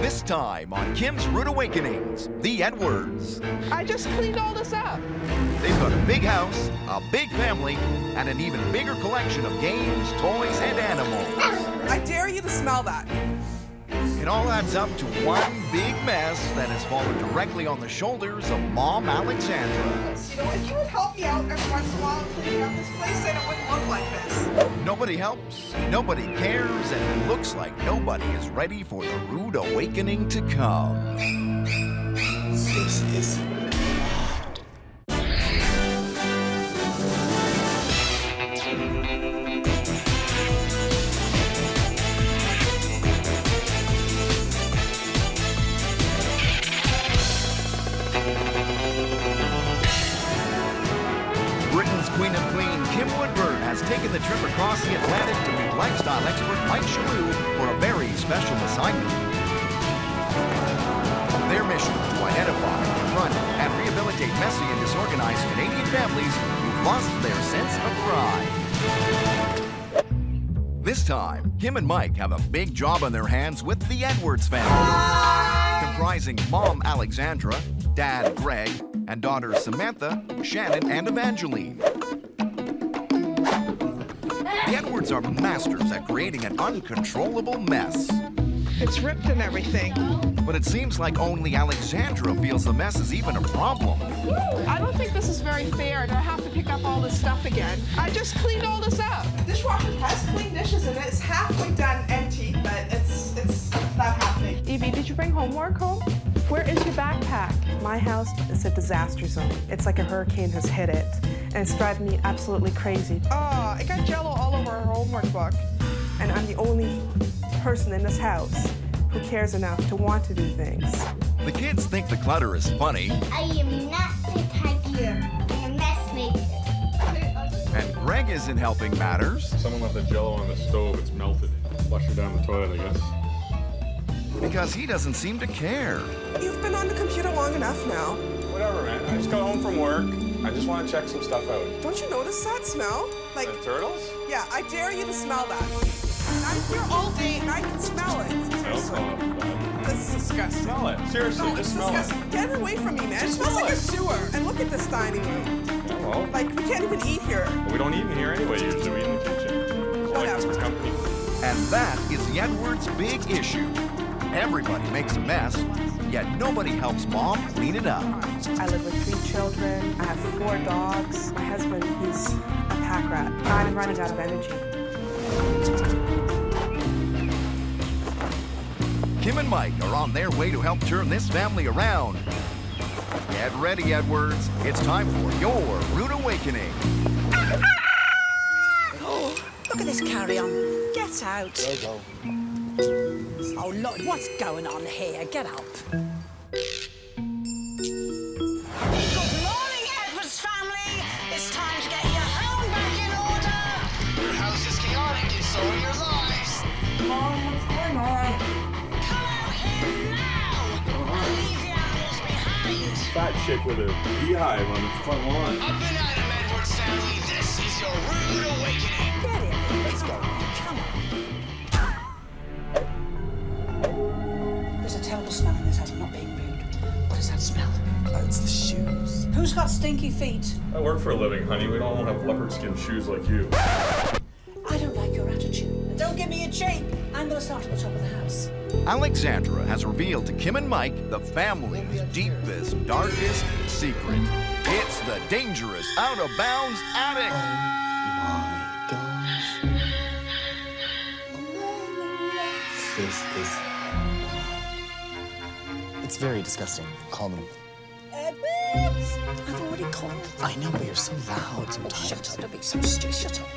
This time on Kim's Rude Awakenings, the Edwards. I just cleaned all this up. They've got a big house, a big family, and an even bigger collection of games, toys, and animals. I dare you to smell that. It all adds up to one big mess that has fallen directly on the shoulders of Mom Alexandra. You know, if you would help me out every once in a while cleaning up this place, then it wouldn't look like this. Nobody helps, nobody cares, and it looks like nobody is ready for the rude awakening to come. This is Britain's Queen of Clean, Kim Woodburn, has taken the trip across the Atlantic to meet lifestyle expert Mike Shalhoub for a very special assignment. Their mission to identify, confront, and rehabilitate messy and disorganized Canadian families who've lost their sense of pride. This time, Kim and Mike have a big job on their hands with the Edwards family, comprising Mom Alexandra, Dad Greg, and daughters Samantha, Shannon, and Evangeline. The Edwards are masters at creating an uncontrollable mess. It's ripped and everything. But it seems like only Alexandra feels the mess is even a problem. I don't think this is very fair to have to pick up all this stuff again. I just cleaned all this up. The dishwasher has clean dishes in it. It's halfway done empty, but it's not happening. Evie, did you bring homework home? Where is your backpack? My house is a disaster zone. It's like a hurricane has hit it, and it's driving me absolutely crazy. I got Jell-O all over her homework book. And I'm the only person in this house who cares enough to want to do things. The kids think the clutter is funny, I am not the tidier. I am mess maker. and Greg isn't helping matters Someone left the Jell-O on the stove. It's melted. Flush it down the toilet, I guess. because he doesn't seem to care. You've been on the computer long enough now. Whatever, man. I just got home from work. I just want to check some stuff out. Don't you notice that smell? Like, The turtles? yeah, I dare you to smell that. I'm here all day and I can smell it. Smells not bad. This is disgusting. Smell it. Seriously, No, it's just smell disgusting. it. Get it away from me, man. It Just smells smell like a it. sewer. And look at this dining room. Yeah, well, Like, we can't even eat here. we don't eat in here anyway, usually. We eat in the kitchen. It's like Whatever. for company. And that is the Edwards' big issue. Everybody makes a mess, yet nobody helps Mom clean it up. I live with 3 children. I have 4 dogs. My husband, he's a pack rat. I'm running out of energy. Kim and Mike are on their way to help turn this family around. Get ready, Edwards. It's time for your rude awakening. Oh, look at this carry-on. Get out. there you go. Oh, Lord, what's going on here? Get up. Good morning, Edwards family. It's time to get your home back in order. Your house is chaotic and so are your lives. Mom, what's going on? Come out here now and leave the animals behind. Fat chick with a beehive on the front lawn. Up and at 'em, Edwards family. This is your rude awakening. Get in. Let's go. Come on. There's a terrible smell in this house. I'm not being rude. What is that smell? It's the shoes. Who's got stinky feet? I work for a living, honey. We don't have leopard skin shoes like you. I don't like your attitude. Don't give me a cheek. I'm going to start at the top of the house. Alexandra has revealed to Kim and Mike the family's deepest, darkest secret. It's the dangerous, out-of-bounds attic. My gosh. This is... It's very disgusting. Call them. Edwards! I've already called. I know, but you're so loud sometimes. Shut up, don't be so stupid. Shut up.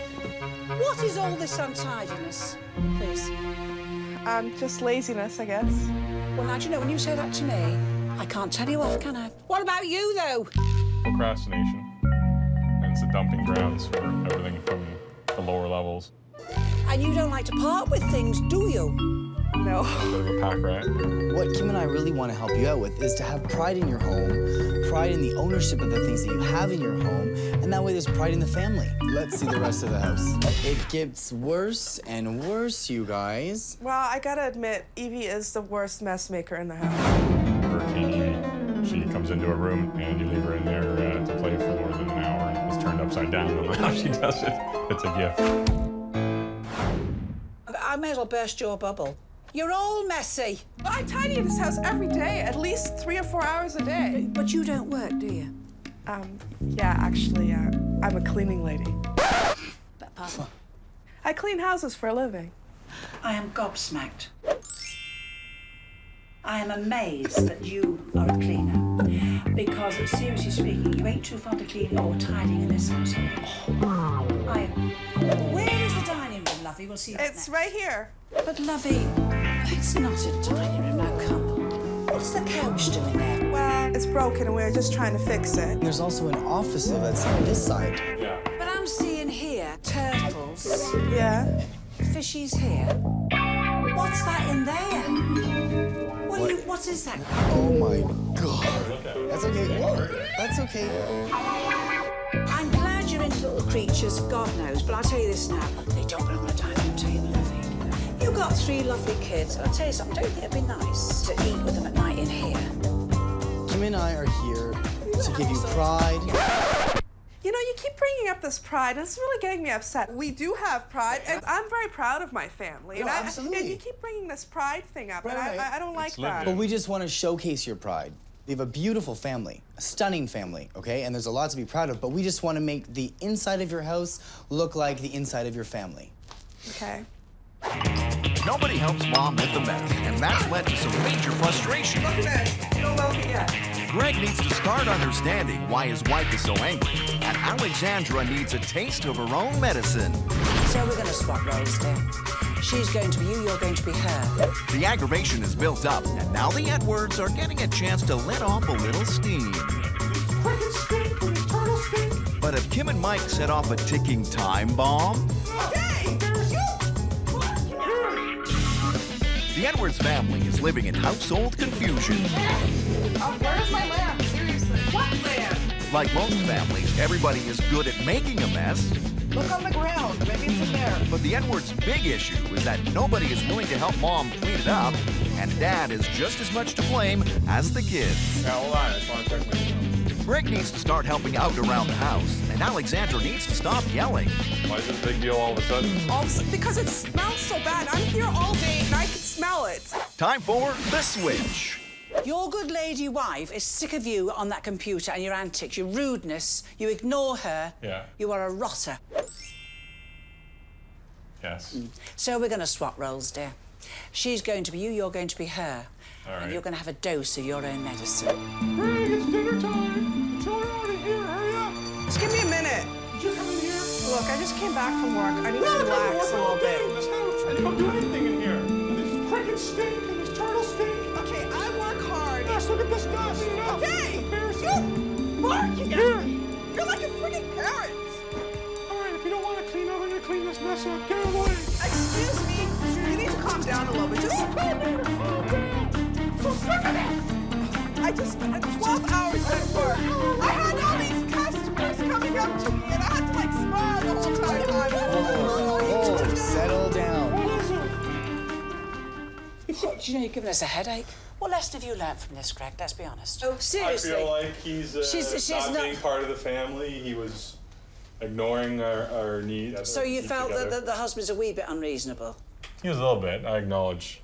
What is all this untidiness? Please. Just laziness, I guess. Well, now, do you know, when you say that to me, I can't tell you off, can I? What about you, though? Procrastination. And it's the dumping grounds for everything from the lower levels. And you don't like to part with things, do you? No. A bit of a pack rat. What Kim and I really want to help you out with is to have pride in your home, pride in the ownership of the things that you have in your home, and that way there's pride in the family. Let's see the rest of the house. It gets worse and worse, you guys. Well, I gotta admit, Evie is the worst mess maker in the house. Hurricane Evie. She comes into a room and you leave her in there to play for more than an hour and it's turned upside down. I don't know how she does it. It's a gift. I may as well burst your bubble. You're all messy. I tidy this house every day, at least 3 or 4 hours a day. But you don't work, do you? Yeah, actually, I'm a cleaning lady. Pardon? I clean houses for a living. I am gobsmacked. I am amazed that you are a cleaner. Because, seriously speaking, you ain't too fond of cleaning or tidying in this household. I am. Where is the dining room, Lovey? We'll see that It's next. right here. But, Lovey, it's not a dining room. Now, come on. What's the couch doing there? Well, it's broken and we're just trying to fix it. There's also an office that's on this side. Yeah. But I'm seeing here turtles, Yeah. fishies here. What's that in there? What is that? Oh my God. That's okay. That's okay. I'm glad you're into little creatures, God knows, but I'll tell you this now. They don't belong on a dining room table, Lovey. You've got 3 lovely kids. I'll tell you something, don't you think it'd be nice to eat with them at night in here? Kim and I are here to give you pride. You know, you keep bringing up this pride, and it's really getting me upset. We do have pride, and I'm very proud of my family. No, and absolutely. And you keep bringing this pride thing up, and Right. I don't like that. But we just want to showcase your pride. You have a beautiful family, a stunning family, okay? And there's a lot to be proud of, but we just want to make the inside of your house look like the inside of your family. Okay. Nobody helps Mom with the mess, and that's led to some major frustration. Look at this. You don't love me yet. Greg needs to start understanding why his wife is so angry, and Alexandra needs a taste of her own medicine. So we're going to swap roles here. She's going to be you, you're going to be her. The aggravation is built up, and now the Edwards are getting a chance to let off a little steam. But if Kim and Mike set off a ticking time bomb, Hey! the Edwards family is living in household confusion. Where's my lamp? Seriously. What lamp? Like most families, everybody is good at making a mess, Look on the ground. Maybe it's in there. but the Edwards' big issue is that nobody is willing to help Mom clean it up, and Dad is just as much to blame as the kids. Now, hold on. I just want to check my email. Greg needs to start helping out around the house, and Alexandra needs to stop yelling. Why is it a big deal all of a sudden? Because it smells so bad. I'm here all day, and I can smell it. Time for the switch. Your good lady wife is sick of you on that computer and your antics, your rudeness. You ignore her. Yeah. You are a rotter. Yes. So we're going to swap roles, dear. She's going to be you, you're going to be her. All right. And you're going to have a dose of your own medicine. Greg, it's dinner time. Children are in here. Hurry up. Just give me a minute. Did you come in here? Look, I just came back from work. I need to relax a little bit. In this house. I don't do anything in here. And these crickets stink and these turtles stink. Okay, I work hard. Yes, look at this dust. Okay! Embarrassing. Barking at me! You're like a freaking parent! All right, if you don't want to clean over here, clean this mess up. Get away. Excuse me, you need to calm down a little bit. Just I just spent 12 hours at work. I had all these customers coming up to me, and I had to like smile the whole time. Oh, settle down. Do you know you're giving us a headache? What lesson have you learned from this, Greg? Let's be honest. Oh, I seriously? feel like he's She's not not- being part of the family. He was ignoring our needs. So you felt that the husband's a wee bit unreasonable? He was a little bit. I acknowledge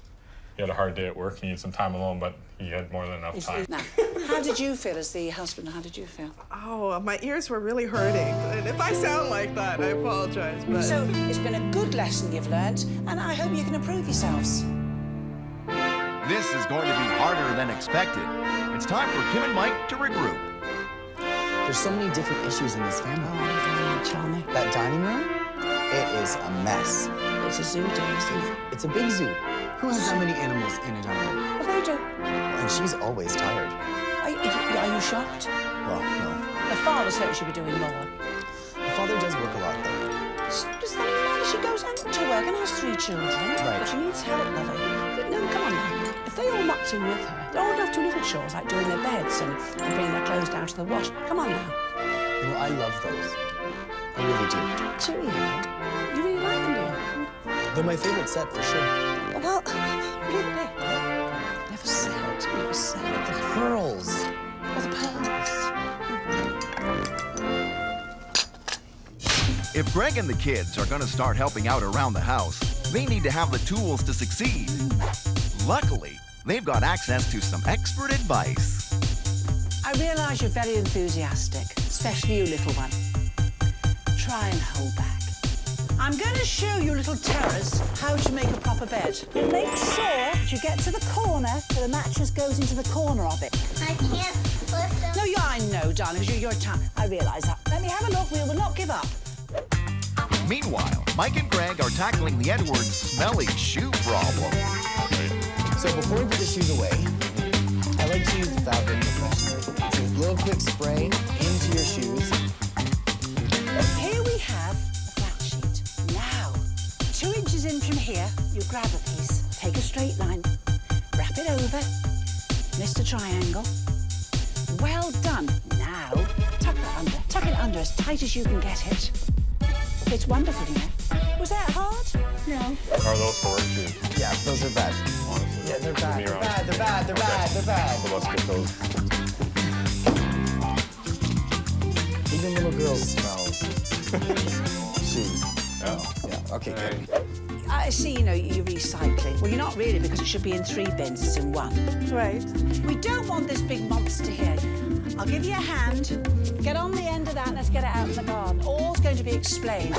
he had a hard day at work. He needed some time alone, but he had more than enough time. Now, how did you feel as the husband? How did you feel? Oh, my ears were really hurting. And if I sound like that, I apologize. But So it's been a good lesson you've learned, and I hope you can improve yourselves. This is going to be harder than expected. It's time for Kim and Mike to regroup. There's so many different issues in this family. Charlie. That dining room, it is a mess. It's a zoo, dear, isn't it? It's a big zoo. Who has that many animals in a dining room? Well, they do. And she's always tired. Are you shocked? Well, no. The father said you should be doing more. The father does work a lot, though. So does the mother she goes out to work and has 3 children. Right. But she needs help, lovey. No, come on now. If they all mucked in with her, they're old enough to do little chores like doing their beds and bringing their clothes down to the wash. Come on now. You know, I love those. I really do. Do you? You really like them, do you? They're my favorite set for sure. Well, really? Never said. Never said. The pearls. Oh, the pearls. If Greg and the kids are going to start helping out around the house, they need to have the tools to succeed. Luckily, they've got access to some expert advice. I realise you're very enthusiastic, especially you, little one. Try and hold back. I'm going to show you little terrors how to make a proper bed. Make sure that you get to the corner so the mattress goes into the corner of it. I can't put them. No, I know, darling, because you're a I realise that. Let me have a look. We will not give up. Meanwhile, Mike and Greg are tackling the Edwards' smelly shoe problem. So before we put the shoes away, I like to use the fabric refreshener. It's a little quick spray into your shoes. Here we have a flat sheet. Now, 2 inches in from here, you grab a piece, take a straight line, wrap it over, Mr. Triangle. Well done. Now, tuck it under as tight as you can get it. It's wonderful, you know. Was that hard? No. Are those horror shoes? Yeah, those are bad. Honestly. Yeah, they're bad. Give me They're your bad. honest- They're bad. They're bad. They're bad. So let's get those. Even little girls smell shoes. Oh. Yeah. Okay. Good. I see, you know, you're recycling. Well, you're not really, because it should be in 3 bins, it's in 1. Right. We don't want this big monster here. I'll give you a hand. Get on the end of that, let's get it out in the garden. All's going to be explained.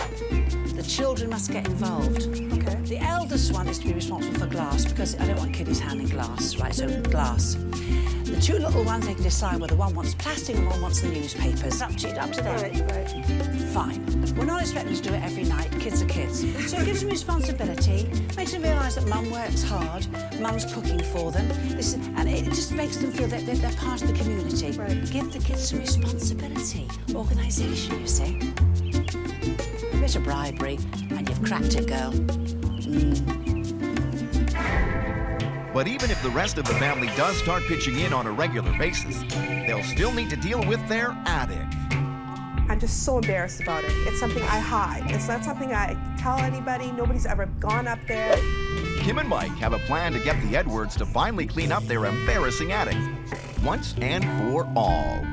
The children must get involved. Okay. The eldest one is to be responsible for glass, because I don't want kiddies handling glass, right? So glass. The 2 little ones, they can decide whether one wants plastic and one wants the newspapers. Up to them. Right. Fine. We're not expecting to do it every night. Kids are kids. So it gives them responsibility, makes them realise that mum works hard, mum's cooking for them, and it just makes them feel that they're part of the community. Right. Give the kids some responsibility, organisation, you see. A bit of bribery, and you've cracked it, girl. But even if the rest of the family does start pitching in on a regular basis, they'll still need to deal with their attic. I'm just so embarrassed about it. It's something I hide. It's not something I tell anybody. Nobody's ever gone up there. Kim and Mike have a plan to get the Edwards to finally clean up their embarrassing attic, once and for all.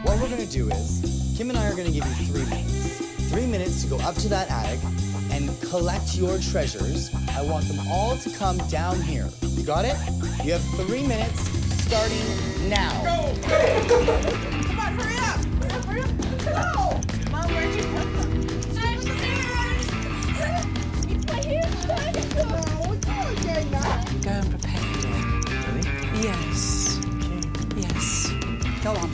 What we're gonna do is, Kim and I are gonna give you 3 minutes. 3 minutes to go up to that attic and collect your treasures. I want them all to come down here. You got it? You have 3 minutes, starting now. Come on, hurry up! Hurry up! Go! Mom, where'd you put them? Go and prepare, dear. Yes. Yes. Go on.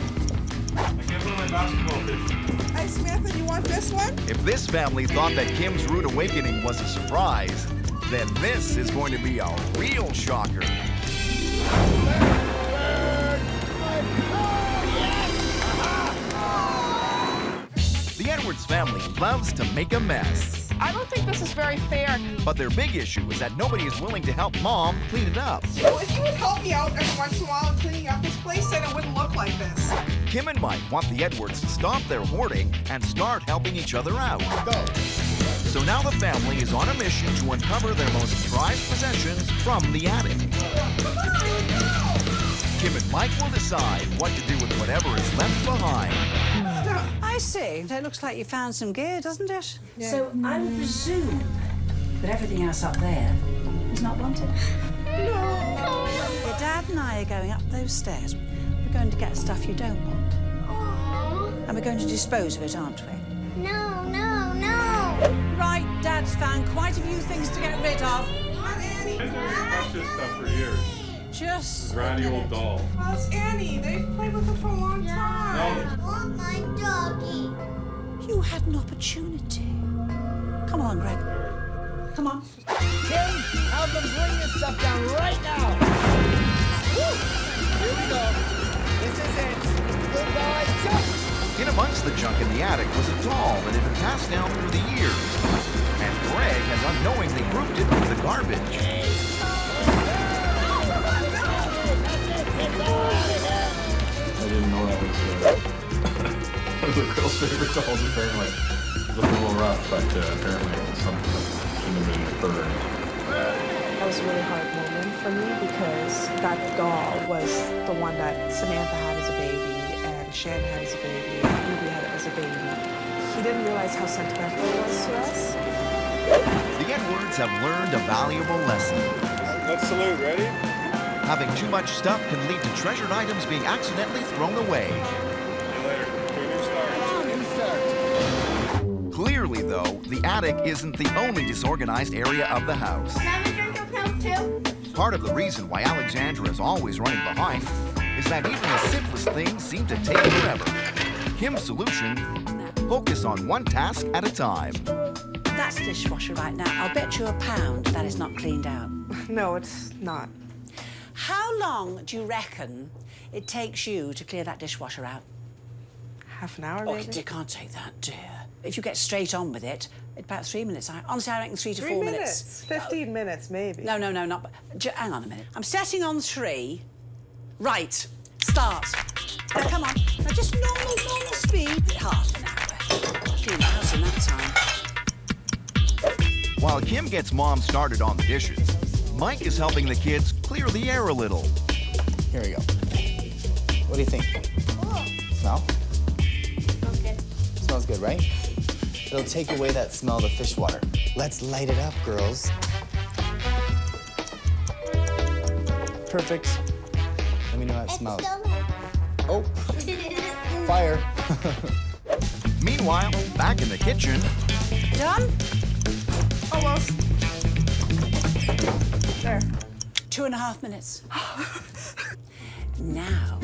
I can't put my basketball fish. Hey, Samantha, you want this one? If this family thought that Kim's rude awakening was a surprise, then this is going to be a real shocker. The Edwards family loves to make a mess. I don't think this is very fair. But their big issue is that nobody is willing to help Mom clean it up. Well, if you would help me out every once in a while in cleaning up this place, then it wouldn't look like this. Kim and Mike want the Edwards to stop their hoarding and start helping each other out. Go. So now the family is on a mission to uncover their most prized possessions from the attic. Kim and Mike will decide what to do with whatever is left behind. I see. It looks like you found some gear, doesn't it? Yeah. So I would presume that everything else up there is not wanted. No. Your dad and I are going up those stairs. We're going to get stuff you don't want. Aww. And we're going to dispose of it, aren't we? No, no, no. Right, Dad's found quite a few things to get rid of. I've been touched this stuff for years. Just Ratty old doll. Well, it's Annie. They've played with her for a long time. I want my doggy. You had an opportunity. Come on, Greg. Come on. Kim, have them bring this stuff down right now. Woo! Here we go. This is it. Goodbye, jump. In amongst the junk in the attic was a doll that had been passed down through the years. And knowing they grouped it with the garbage. I didn't know that was one of the girls' favorite dolls, apparently. It was a little rough, but apparently it was something that shouldn't have been burned. That was a really hard moment for me because that doll was the one that Samantha had as a baby and Shan had as a baby and Evie had as a baby. He didn't realize how sentimental it was to us. The Edwards have learned a valuable lesson. Let's salute, ready? Having too much stuff can lead to treasured items being accidentally thrown away. See you later. New start. Clearly, though, the attic isn't the only disorganized area of the house. Can I have a drink of milk too? Part of the reason why Alexandra is always running behind is that even the simplest things seem to take forever. Kim's solution: focus on one task at a time. That's dishwasher right now. I'll bet you £1 that is not cleaned out. No, it's not. How long do you reckon it takes you to clear that dishwasher out? Half an hour, Oh, maybe? you can't take that, dear. If you get straight on with it, it's about 3 minutes. Honestly, I reckon 3 to 4 3 minutes. 15 minutes, maybe. No, not. Hang on a minute. I'm setting on 3. Right. Start. Now, come on. Now, just normal speed. Half an hour. Clean the house in that time. While Kim gets Mom started on the dishes, Mike is helping the kids clear the air a little. Here we go. What do you think? Smell? Okay. Smells good, right? It'll take away that smell of the fish water. Let's light it up, girls. Perfect. Let me know how it smells. Oh, fire. Meanwhile, back in the kitchen, Done? Almost. There. 2.5 minutes. Now,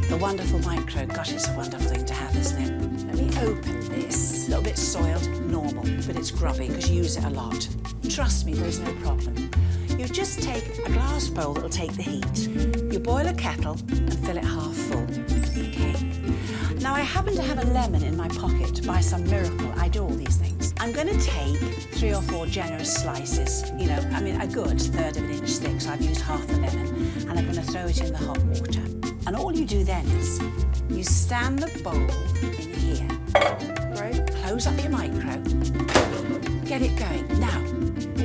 the wonderful micro. Gosh, it's a wonderful thing to have, isn't it? Let me open this. A little bit soiled, normal, but it's grubby because you use it a lot. Trust me, there's no problem. You just take a glass bowl that'll take the heat. You boil a kettle and fill it half full. Okay. Now, I happen to have a lemon in my pocket. By some miracle, I do all these things. I'm going to take 3 or 4 generous slices. You know, I mean, a good 1/3 of an inch thick, so I've used half the lemon. And I'm going to throw it in the hot water. And all you do then is you stand the bowl in here. Right? Close up your micro. Get it going. Now,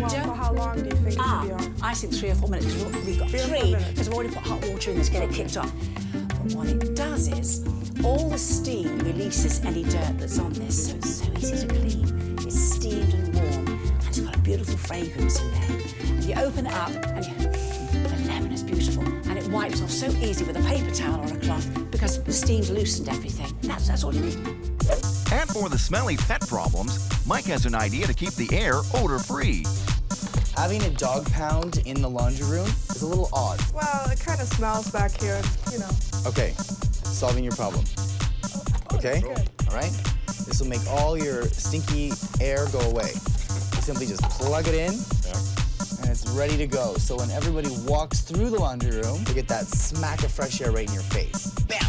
Well, for how long do you think it could be on? I think 3 or 4 minutes, because we've got 3 or 4 3, minutes. because we've already put hot water in this, get it kicked off. But what it does is, all the steam releases any dirt that's on this, so it's so easy to clean. It's steamed and warm, and it's got a beautiful fragrance in there. And you open it up, and the lemon is beautiful, and it wipes off so easy with a paper towel or a cloth, because the steam's loosened everything. That's all you need. and for the smelly pet problems, Mike has an idea to keep the air odor-free. Having a dog pound in the laundry room is a little odd. Well, it kind of smells back here, you know. Okay, solving your problem. Okay? All right? This will make all your stinky air go away. You simply just plug it in, and it's ready to go. So when everybody walks through the laundry room, they get that smack of fresh air right in your face. Bam!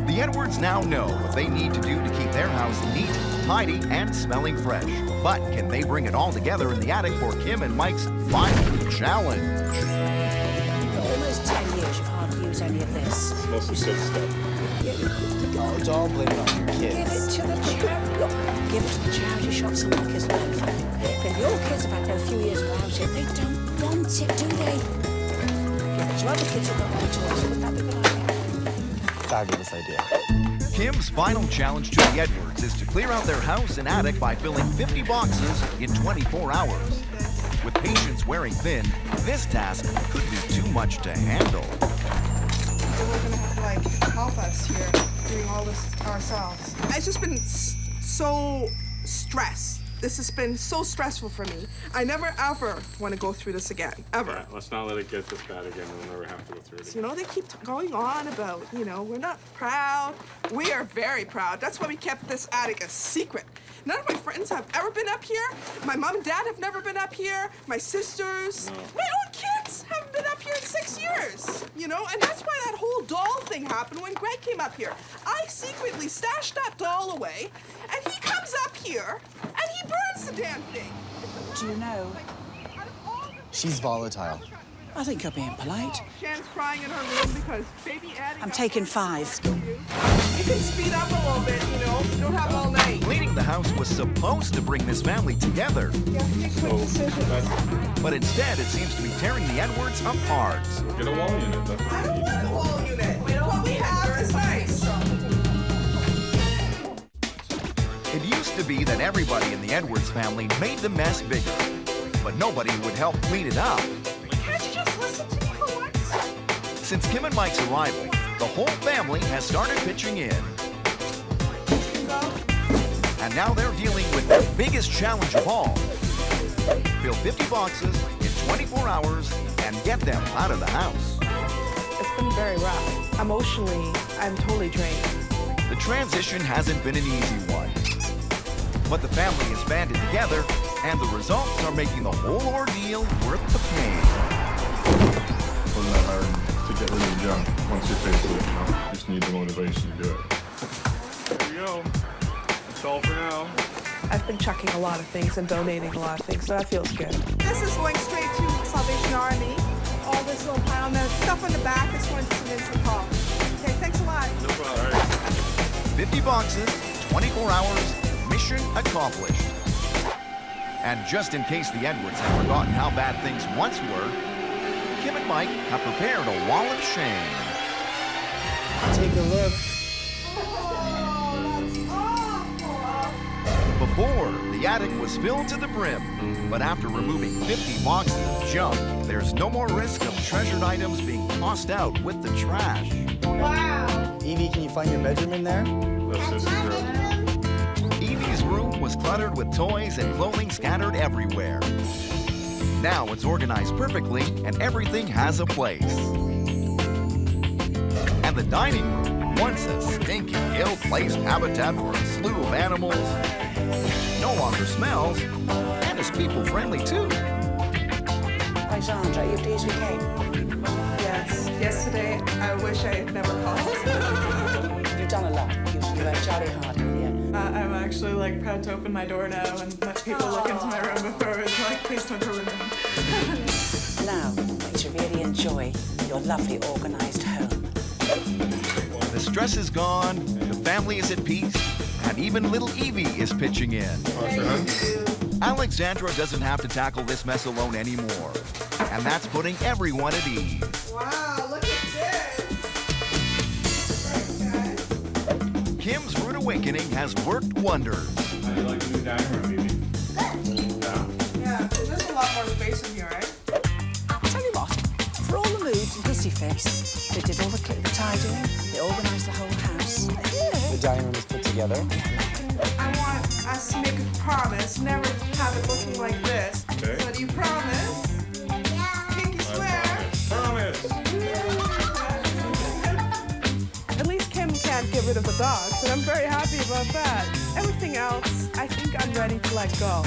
The Edwards now know what they need to do to keep their house neat, tidy, and smelling fresh. But can they bring it all together in the attic for Kim and Mike's final challenge? Almost 10 years you've hardly used any of this. Mostly silk stuff. Oh, it's all blamed on your Give it kids. to the charity. Look, give it to the charity shop. Some of the kids won't find it. If your kids have had a few years without it, they don't want it, do they? Give it to other kids who've got no toys. Would that be a good idea? Fabulous idea. Kim's final challenge to the Edwards is to clear out their house and attic by filling 50 boxes in 24 hours. With patience wearing thin, this task could be too much to handle. So we're gonna have to like help us here doing all this ourselves. It's just been so stressed. This has been so stressful for me. I never ever want to go through this again, ever. Yeah, let's not let it get this bad again. We'll never have to go through it You again. know, they keep going on about, you know, we're not proud. We are very proud. That's why we kept this attic a secret. None of my friends have ever been up here. My mom and dad have never been up here. My sisters, my own kids haven't been up here in 6 years. You know, and that's why that whole doll thing happened when Greg came up here. I secretly stashed that doll away, and he comes up here, and he burns the damn thing. What do you know? She's volatile. I think you're being polite. Shan's crying in her room because baby Addie... I'm taking 5. You can speed up a little bit, you know. You don't have all night. Cleaning the house was supposed to bring this family together, You have to make quick decisions. but instead it seems to be tearing the Edwards apart. Get a wall unit. That's I don't what want the wall unit. What we have is nice. It used to be that everybody in the Edwards family made the mess bigger, but nobody would help clean it up. Can't you just listen to me for once? Since Kim and Mike's arrival, the whole family has started pitching in. And now they're dealing with their biggest challenge of all. Fill 50 boxes in 24 hours and get them out of the house. It's been very rough. Emotionally, I'm totally drained. The transition hasn't been an easy one. But the family is banded together, and the results are making the whole ordeal worth the pain. Wasn't that hard to get rid of the junk once you're faced with it, you know? You just need the motivation to do it. There we go. That's all for now. I've been chucking a lot of things and donating a lot of things, so that feels good. This is going straight to Salvation Army. All this little pile, and the stuff on the back is going to St. Paul. Okay, thanks a lot. No problem. All right. 50 boxes, 24 hours, mission accomplished. And just in case the Edwards have forgotten how bad things once were, Kim and Mike have prepared a wall of shame. Take a look. Before, the attic was filled to the brim, but after removing 50 boxes of junk, there's no more risk of treasured items being tossed out with the trash. Wow. Evie, can you find your bedroom in there? That's That's my bedroom. Evie's room was cluttered with toys and clothing scattered everywhere. Now it's organized perfectly and everything has a place. And the dining room, once a stinky, ill-placed habitat for a slew of animals, no longer smells and is people-friendly too. Alexandra, are you pleased we came? Yes. Yesterday, I wish I had never called. You've done a lot. You worked jolly hard, haven't you? I'm actually like proud to open my door now and let people look into my room before it's like, please don't ruin them. Now, I want you to really enjoy your lovely organised home. The stress is gone, the family is at peace, and even little Evie is pitching in. Alexandra doesn't have to tackle this mess alone anymore, and that's putting everyone at ease. Wow, look at this. Thanks, guys. Kim's rude awakening has worked wonders. How do you like the new dining room, Evie? Yeah. Yeah, there's a lot more space in here, right? I'll tell you what, for all the moods and hissy fits, they did all the tidying, they organised the whole house. The dining room is put together. I want us to make a promise, never have it looking like this. Okay. So do you promise? Yeah. Pinky swear. Promise. At least Kim can't get rid of the dogs, and I'm very happy about that. Everything else, I think I'm ready to let go.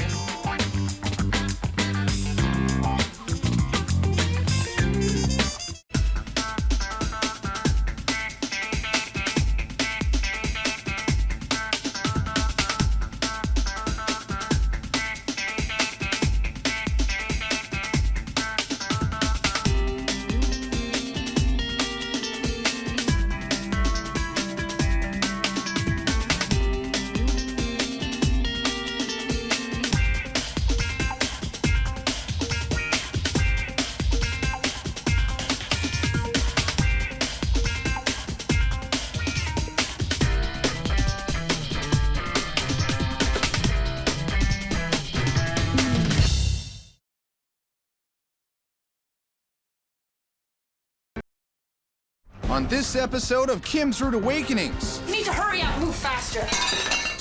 On this episode of Kim's Rude Awakenings, You need to hurry up, move faster.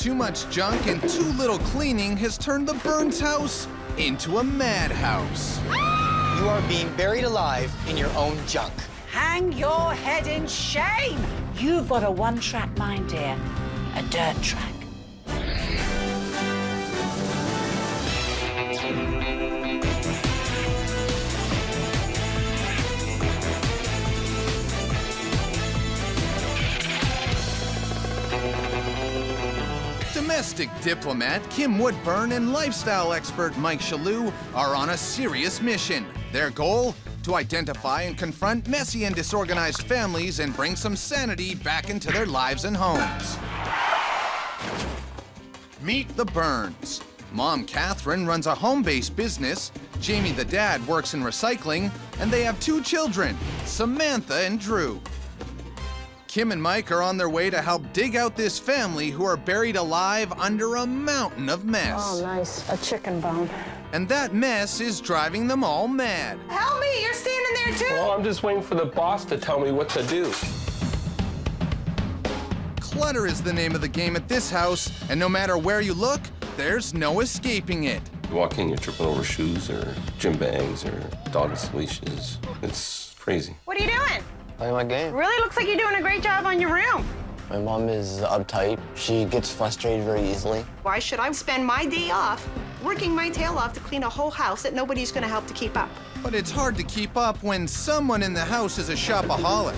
too much junk and too little cleaning has turned the Burns house into a madhouse. You are being buried alive in your own junk. Hang your head in shame! You've got a one-track mind, dear. A dirt track. Domestic diplomat Kim Woodburn and lifestyle expert Mike Shalhoub are on a serious mission. Their goal? To identify and confront messy and disorganized families and bring some sanity back into their lives and homes. Meet the Burns. Mom Catherine runs a home-based business, Jamie the dad works in recycling, and they have 2 children, Samantha and Drew. Kim and Mike are on their way to help dig out this family who are buried alive under a mountain of mess. Oh, nice. A chicken bone. And that mess is driving them all mad. Help me! You're standing there too! Well, I'm just waiting for the boss to tell me what to do. Clutter is the name of the game at this house, and no matter where you look, there's no escaping it. You walk in, you're tripping over shoes or gym bags or dog's leashes. It's crazy. What are you doing? Playing my game. Really looks like you're doing a great job on your room. My mom is uptight. She gets frustrated very easily. Why should I spend my day off working my tail off to clean a whole house that nobody's going to help to keep up? But it's hard to keep up when someone in the house is a shopaholic.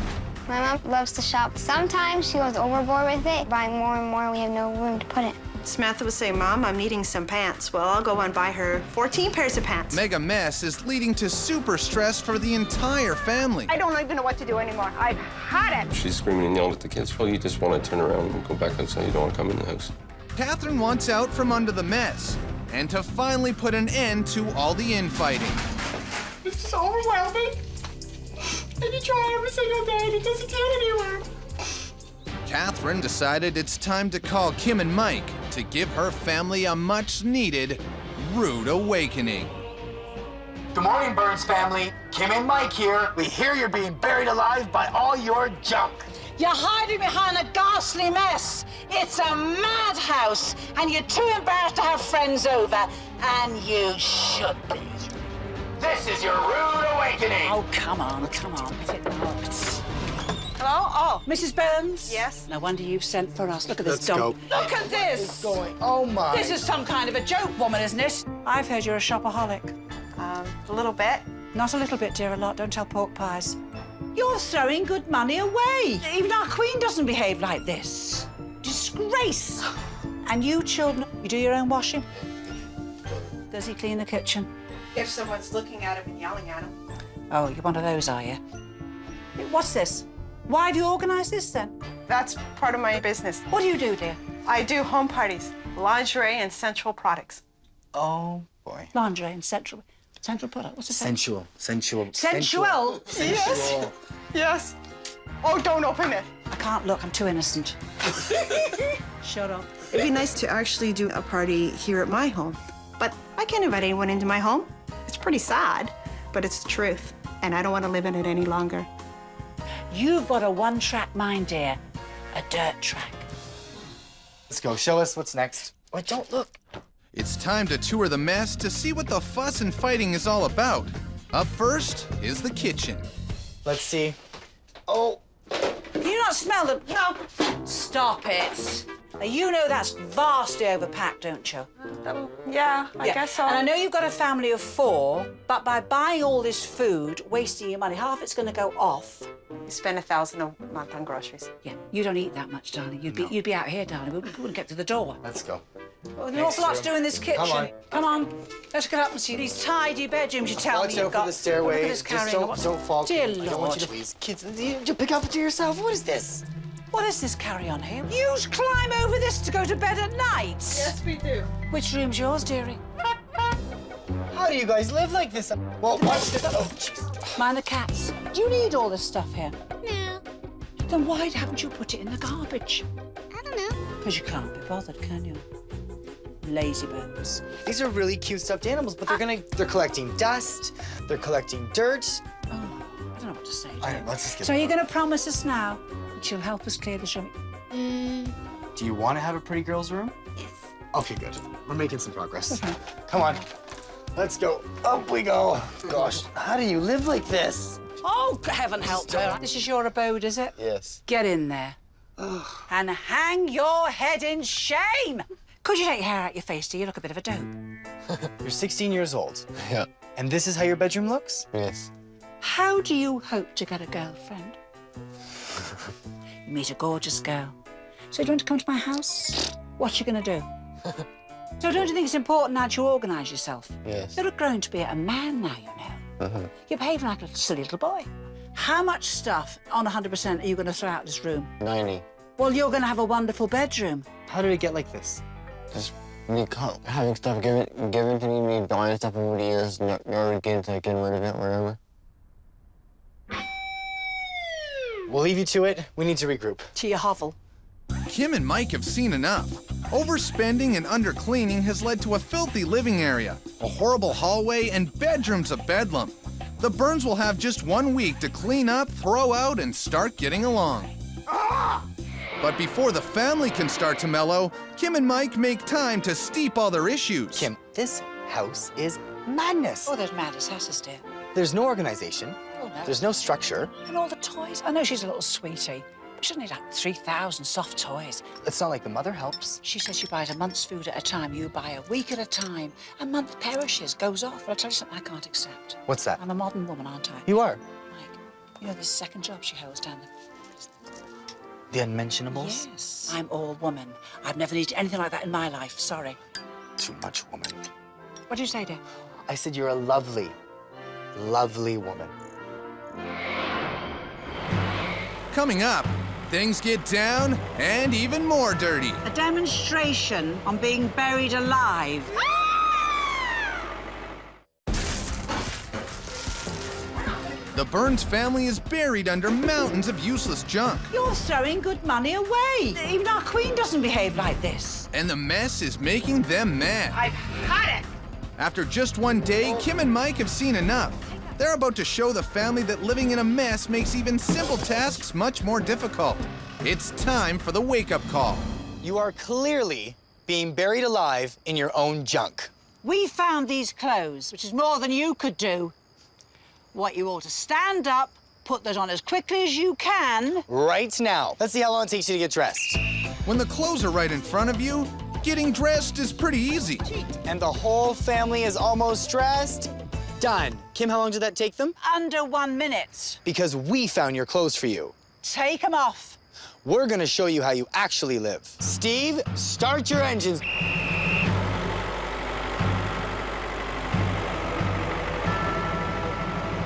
My mom loves to shop. Sometimes she goes overboard with it. Buying more and more, we have no room to put it. Samantha would say, Mom, I'm needing some pants. Well, I'll go and buy her 14 pairs of pants. Mega mess is leading to super stress for the entire family. I don't even know what to do anymore. I've had it. She's screaming and yelling at the kids. Well, you just want to turn around and go back outside. You don't want to come in the house. Catherine wants out from under the mess and to finally put an end to all the infighting. This is overwhelming. And you try every single day and it doesn't get anywhere. Catherine decided it's time to call Kim and Mike to give her family a much-needed rude awakening. Good morning, Burns family. Kim and Mike here. We hear you're being buried alive by all your junk. You're hiding behind a ghastly mess. It's a madhouse, and you're too embarrassed to have friends over, and you should be. This is your rude awakening. Oh, come on, come on. Get looked. Hello? Oh, Mrs. Burns? Yes? No wonder you've sent for us. Look at this Let's go. Look at this! Oh, my. This is some kind of a joke, woman, isn't it? I've heard you're a shopaholic. A little bit. Not a little bit, dear, a lot. Don't tell pork pies. You're throwing good money away. Even our queen doesn't behave like this. Disgrace. And you children, you do your own washing? Does he clean the kitchen? If someone's looking at him and yelling at him. Oh, you're one of those, are you? What's this? Why have you organised this, then? That's part of my business. What do you do, dear? I do home parties, lingerie and sensual products. Oh, boy. Lingerie and sensual product. What's a Sensual. Sensual? Sensual. Yes. Yes. Oh, don't open it. I can't look. I'm too innocent. Shut up. It'd be nice to actually do a party here at my home. But I can't invite anyone into my home. It's pretty sad, but it's the truth. And I don't want to live in it any longer. You've got a one-track mind, dear. A dirt track. Let's go. Show us what's next. Wait, don't look. It's time to tour the mess to see what the fuss and fighting is all about. Up first is the kitchen. Let's see. Oh. Can you not smell the... No. Stop it. Now, you know that's vastly overpacked, don't you? Yeah, I guess so. And I know you've got a family of 4, but by buying all this food, wasting your money, half it's going to go off. You spend $1,000 a month on groceries. Yeah, you don't eat that much, darling. You'd be out here, darling. We wouldn't get to the door. Let's go. Well, an awful lot to do in this kitchen. Come on. Come on. Let's get up and see these tidy bedrooms you tell me you've got. For the stairway. Look at this Just carrying. don't fall. Dear I don't want you to, Lord. please, kids, you pick up to yourself. What is this? What is this carry-on here? You climb over this to go to bed at night? Yes, we do. Which room's yours, dearie? How do you guys live like this? Well, watch this. Oh, jeez. Mind the cats. Do you need all this stuff here? No, Then why haven't you put it in the garbage? I don't know. Because you can't be bothered, can you? Lazy bones. These are really cute stuffed animals, but they're collecting dust. They're collecting dirt. Oh, I don't know what to say. I don't know. Let's just get So it you're on. going to promise us now that you'll help us clear the room? Do you want to have a pretty girl's room? Yes. Okay, good. We're making some progress. Come on. Let's go. Up we go. Gosh, how do you live like this? Oh, heaven help her. This is your abode, is it? Yes. Get in there. And hang your head in shame. Could you take your hair out your face, dear? You look a bit of a dope. You're 16 years old. Yeah. And this is how your bedroom looks? Yes. How do you hope to get a girlfriend? You meet a gorgeous girl. So do you want to come to my house? what you gonna do? So don't you think it's important that you organise yourself? Yes. You're growing to be a man now, you know. You're behaving like a silly little boy. How much stuff on 100% are you going to throw out this room? 90. Well, you're going to have a wonderful bedroom. How did it get like this? Just me having stuff given to me buying stuff over the years, never getting rid of it, whatever. We'll leave you to it. We need to regroup. To your hovel. Kim and Mike have seen enough. Overspending and undercleaning has led to a filthy living area, a horrible hallway, and bedrooms of bedlam. The Burns will have just 1 week to clean up, throw out, and start getting along. But before the family can start to mellow, Kim and Mike make time to steep all their issues. Kim, this house is madness. Oh, there's madness houses, dear. There's no organization. Oh, no. There's no structure. And all the toys. I know she's a little sweetie, but she doesn't need like 3,000 soft toys. It's not like the mother helps. She says she buys a month's food at a time. You buy a week at a time. A month perishes, goes off. But I'll tell you something I can't accept. What's that? I'm a modern woman, aren't I? You are. Mike, you know this second job she holds down there? The unmentionables? Yes. I'm all woman. I've never needed anything like that in my life. Sorry. Too much woman. What did you say, dear? I said you're a lovely, lovely woman. Coming up, things get down and even more dirty. A demonstration on being buried alive. The Burns family is buried under mountains of useless junk. You're throwing good money away. Even our queen doesn't behave like this. And the mess is making them mad. I've had it. After just 1 day, Kim and Mike have seen enough. They're about to show the family that living in a mess makes even simple tasks much more difficult. It's time for the wake-up call. You are clearly being buried alive in your own junk. We found these clothes, which is more than you could do. What you ought to stand up, put those on as quickly as you can. Right now. Let's see how long it takes you to get dressed. When the clothes are right in front of you, getting dressed is pretty easy. And the whole family is almost dressed. Done. Kim, how long did that take them? Under 1 minute. Because we found your clothes for you. Take them off. We're gonna show you how you actually live. Steve, start your engines.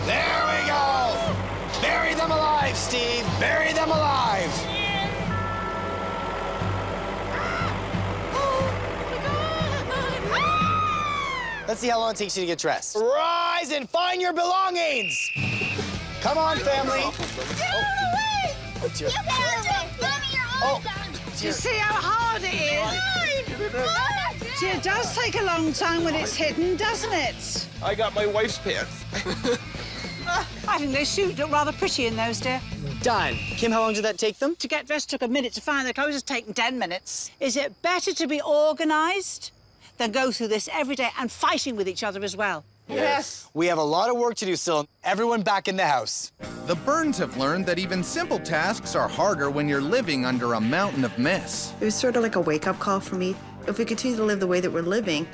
There we go! Bury them alive, Steve! Bury them alive! Let's see how long it takes you to get dressed. Rise and find your belongings! Come on, family. Oh, dear. Do you see how hard it is? See, it does take a long time when it's hidden, doesn't it? I got my wife's pants. I think they suit look rather pretty in those, dear. Done. Kim, how long did that take them? To get dressed took a minute. To find the clothes has taken 10 minutes. Is it better to be organised than go through this every day and fighting with each other as well? Yes. We have a lot of work to do still. Everyone back in the house. The Burns have learned that even simple tasks are harder when you're living under a mountain of mess. It was sort of like a wake-up call for me. If we continue to live the way that we're living,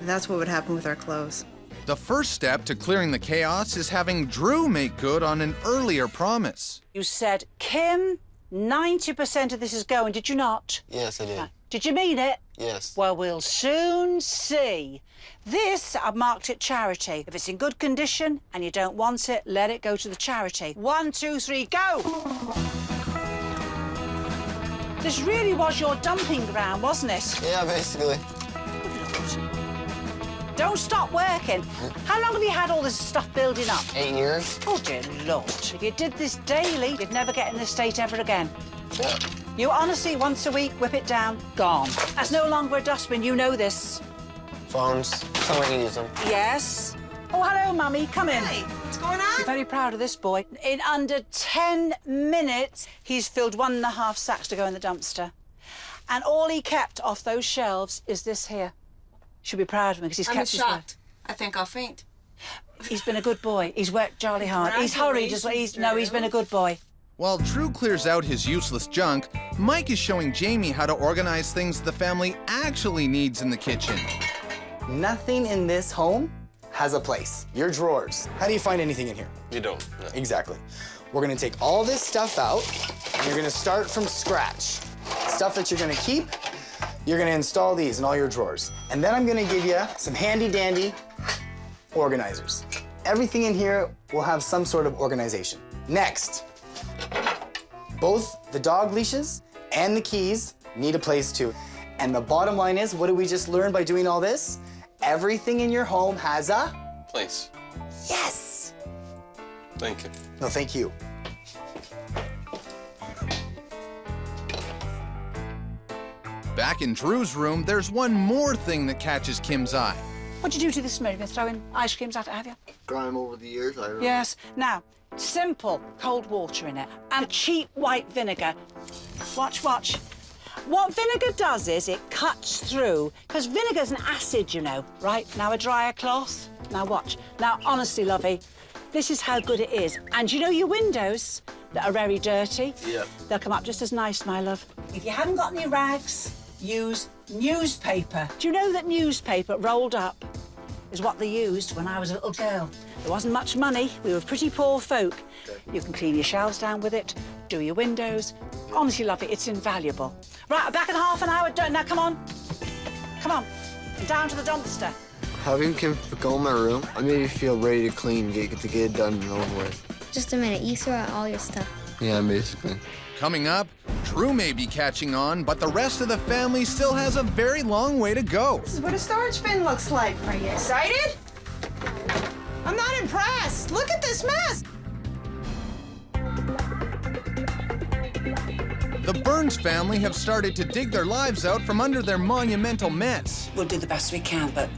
that's what would happen with our clothes. The first step to clearing the chaos is having Drew make good on an earlier promise. You said, Kim, 90% of this is going, did you not? Yes, I did. Did you mean it? Yes. Well, we'll soon see. This, I've marked it charity. If it's in good condition and you don't want it, let it go to the charity. 1, 2, 3, go! This really was your dumping ground, wasn't it? Yeah, basically. Don't stop working. How long have you had all this stuff building up? 8 years. Oh, dear Lord. If you did this daily, you'd never get in this state ever again. Yeah. You honestly, once a week, whip it down, gone. That's no longer a dustbin, you know this. Phones. Somebody needs them. Yes. Oh, hello, Mummy. Come in. Hey, what's going on? I'm very proud of this boy. In under 10 minutes, he's filled 1.5 sacks to go in the dumpster. And all he kept off those shelves is this here. Should be proud of him because he's kept his word. I think I'll faint. He's been a good boy. He's worked jolly hard. He's hurried as well. He's been a good boy. While Drew clears out his useless junk, Mike is showing Jamie how to organize things the family actually needs in the kitchen. Nothing in this home has a place. Your drawers. How do you find anything in here? You don't. No. Exactly. We're gonna take all this stuff out, and you're gonna start from scratch. Stuff that you're gonna keep, You're gonna install these in all your drawers. And then I'm gonna give you some handy dandy organizers. Everything in here will have some sort of organization. Next, both the dog leashes and the keys need a place too. And the bottom line is, what did we just learn by doing all this? Everything in your home has a Place. yes. Thank you. No, thank you. Back in Drew's room, there's one more thing that catches Kim's eye. What'd you do to this smoothie? Been throwing ice creams at it, have you? Grime over the years, I remember. Yes. Now, simple cold water in it and cheap white vinegar. Watch, watch. What vinegar does is it cuts through, because vinegar's an acid, you know, right? Now a drier cloth. Now watch. Now, honestly, lovey, this is how good it is. And you know your windows that are very dirty? Yeah. They'll come up just as nice, my love. If you haven't got any rags, use newspaper. Do you know that newspaper rolled up is what they used when I was a little girl? There wasn't much money. We were pretty poor folk. Okay. You can clean your shelves down with it, do your windows. Honestly, love it, it's invaluable. Right, I'm back in half an hour. Now, come on. Come on. Down to the dumpster. Having Kim go in my room, I made me feel ready to clean, get it done and over with. Just a minute, you throw out all your stuff. Yeah, basically. Coming up, Drew may be catching on, but the rest of the family still has a very long way to go. This is what a storage bin looks like. Are you excited? I'm not impressed. Look at this mess. The Burns family have started to dig their lives out from under their monumental mess. We'll do the best we can, but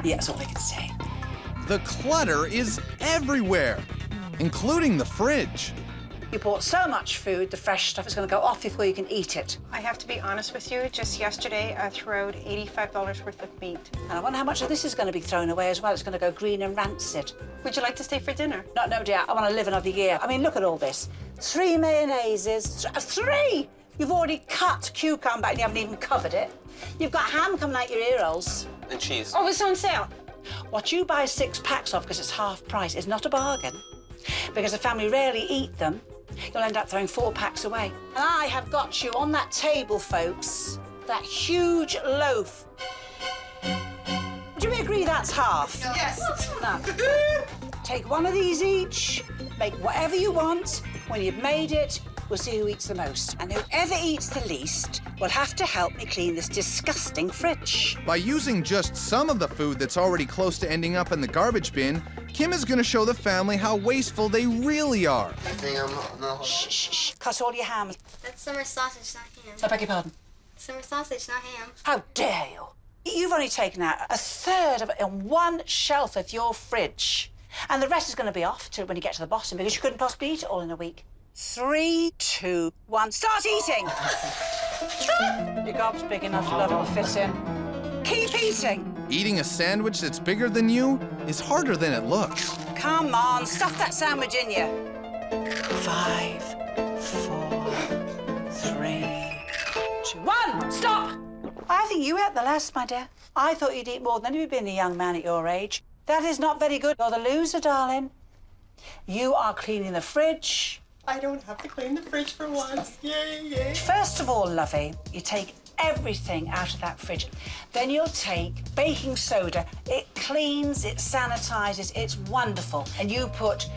yeah, that's all I can say. The clutter is everywhere, including the fridge. You bought so much food, the fresh stuff is going to go off before you can eat it. I have to be honest with you, just yesterday I threw out $85 worth of meat. And I wonder how much of this is going to be thrown away as well. It's going to go green and rancid. Would you like to stay for dinner? No, dear, I want to live another year. I mean, look at all this. 3 mayonnaises. 3! You've already cut cucumber and you haven't even covered it. You've got ham coming out your ear holes. And cheese. Oh, it's on sale. What you buy 6 packs of because it's half price is not a bargain. Because the family rarely eat them, you'll end up throwing 4 packs away. And I have got you on that table, folks, that huge loaf. Do we agree that's half? Yes. Now, take one of these each, make whatever you want. When you've made it, we'll see who eats the most. And whoever eats the least will have to help me clean this disgusting fridge. By using just some of the food that's already close to ending up in the garbage bin, Kim is going to show the family how wasteful they really are. Shh, shh, shh. Cut all your ham. That's summer sausage, not ham. I beg your pardon? Summer sausage, not ham. How dare you? You've only taken out 1/3 of it in one shelf of your fridge. And the rest is going to be off to when you get to the bottom because you couldn't possibly eat it all in a week. 3, 2, 1, start eating! Your gob's big enough, love, it'll fit in. Keep eating! Eating a sandwich that's bigger than you is harder than it looks. Come on, stuff that sandwich in you. 5, 4, 3, 2, 1, stop! I think you ate the last, my dear. I thought you'd eat more than you'd been a young man at your age. That is not very good. You're the loser, darling. You are cleaning the fridge. I don't have to clean the fridge for once. Yay, yay. First of all, lovey, you take everything out of that fridge. Then you'll take baking soda. It cleans, it sanitizes, it's wonderful. And you put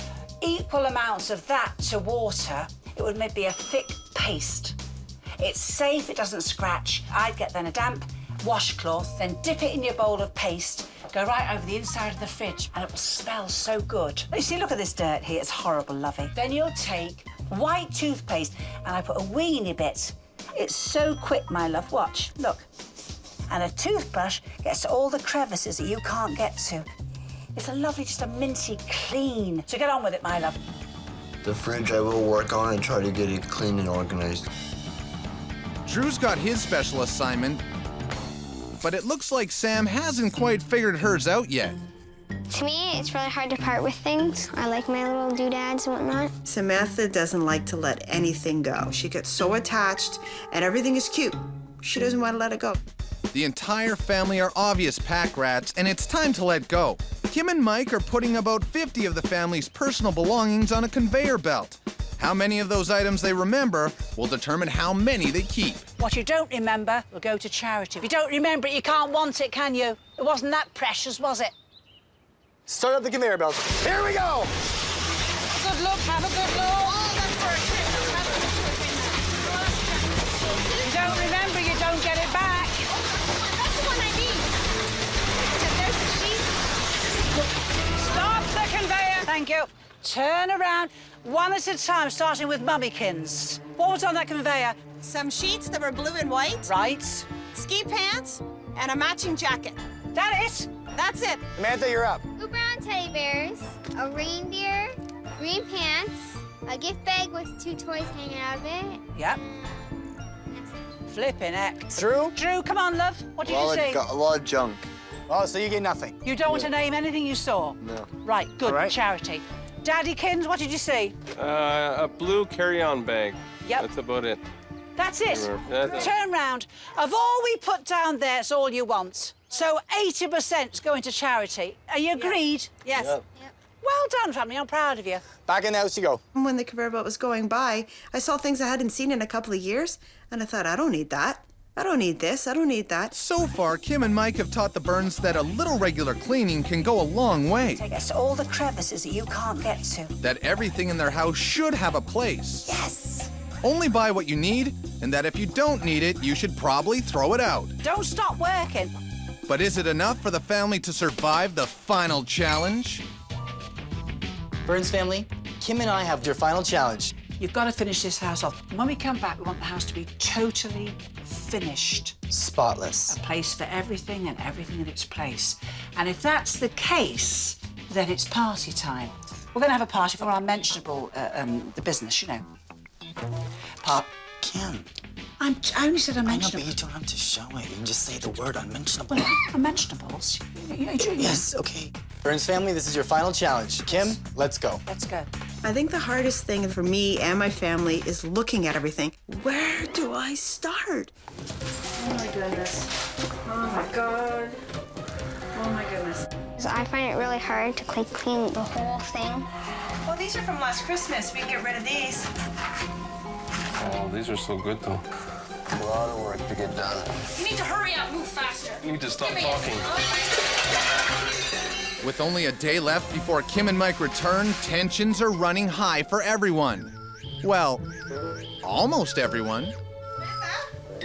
equal amounts of that to water. It would maybe be a thick paste. It's safe, it doesn't scratch. I'd get then a damp washcloth, then dip it in your bowl of paste, go right over the inside of the fridge, and it will smell so good. You see, look at this dirt here, it's horrible, lovey. Then you'll take white toothpaste, and I put a weeny bit. It's so quick, my love, watch, look. And a toothbrush gets to all the crevices that you can't get to. It's a lovely, just a minty clean. So get on with it, my love. The fridge I will work on and try to get it clean and organized. Drew's got his special assignment, but it looks like Sam hasn't quite figured hers out yet. To me, it's really hard to part with things. I like my little doodads and whatnot. Samantha doesn't like to let anything go. She gets so attached, and everything is cute. She doesn't want to let it go. The entire family are obvious pack rats, and it's time to let go. Kim and Mike are putting about 50 of the family's personal belongings on a conveyor belt. How many of those items they remember will determine how many they keep. What you don't remember will go to charity. If you don't remember it, you can't want it, can you? It wasn't that precious, was it? Start up the conveyor belt. Here we go! Good luck, have a good look. If you don't remember, you don't get it back. That's the one I need. Stop the conveyor. Thank you. Turn around, one at a time, starting with Mummykins. What was on that conveyor? Some sheets that were blue and white. Right. Ski pants and a matching jacket. That it? That's it. Samantha, you're up. 2 brown teddy bears, a reindeer, green pants, a gift bag with 2 toys hanging out of it. Yep. Flipping heck. Drew? Drew, come on, love. What did you see? A lot of junk. Oh, so you get nothing? You don't want to name anything you saw? No. Right, good. All right. Charity. Daddykins, what did you see? A blue carry-on bag. Yep. That's about it. That's it. That's it. Turn round. Of all we put down there, it's all you want. So 80%'s going to charity. Are you agreed? Yes. Yep. Well done, family. I'm proud of you. Back in the house you go. When the conveyor belt was going by, I saw things I hadn't seen in a couple of years, and I thought, I don't need that. I don't need this. I don't need that. So far, Kim and Mike have taught the Burns that a little regular cleaning can go a long way. Take us to all the crevices that you can't get to. That everything in their house should have a place. Yes. Only buy what you need, and that if you don't need it, you should probably throw it out. Don't stop working. But is it enough for the family to survive the final challenge? Burns family, Kim and I have your final challenge. You've got to finish this house off. When we come back, we want the house to be totally finished. Spotless. A place for everything and everything in its place. And if that's the case, then it's party time. We're going to have a party for our mentionable, the business, you know. Kim. I only said I know, unmentionable. but you don't have to show it. You can just say the word unmentionable. Well, unmentionables. Yes, okay. Burns family, this is your final challenge. Kim, let's go. Let's go. I think the hardest thing for me and my family is looking at everything. Where do I start? Oh my goodness. Oh my God. Oh my goodness. So I find it really hard to clean the whole thing. Well, these are from last Christmas. We can get rid of these. Oh, these are so good, though. A lot of work to get done. You need to hurry up, move faster. You need to stop Give me talking. With only a day left before Kim and Mike return, tensions are running high for everyone. Well, almost everyone. What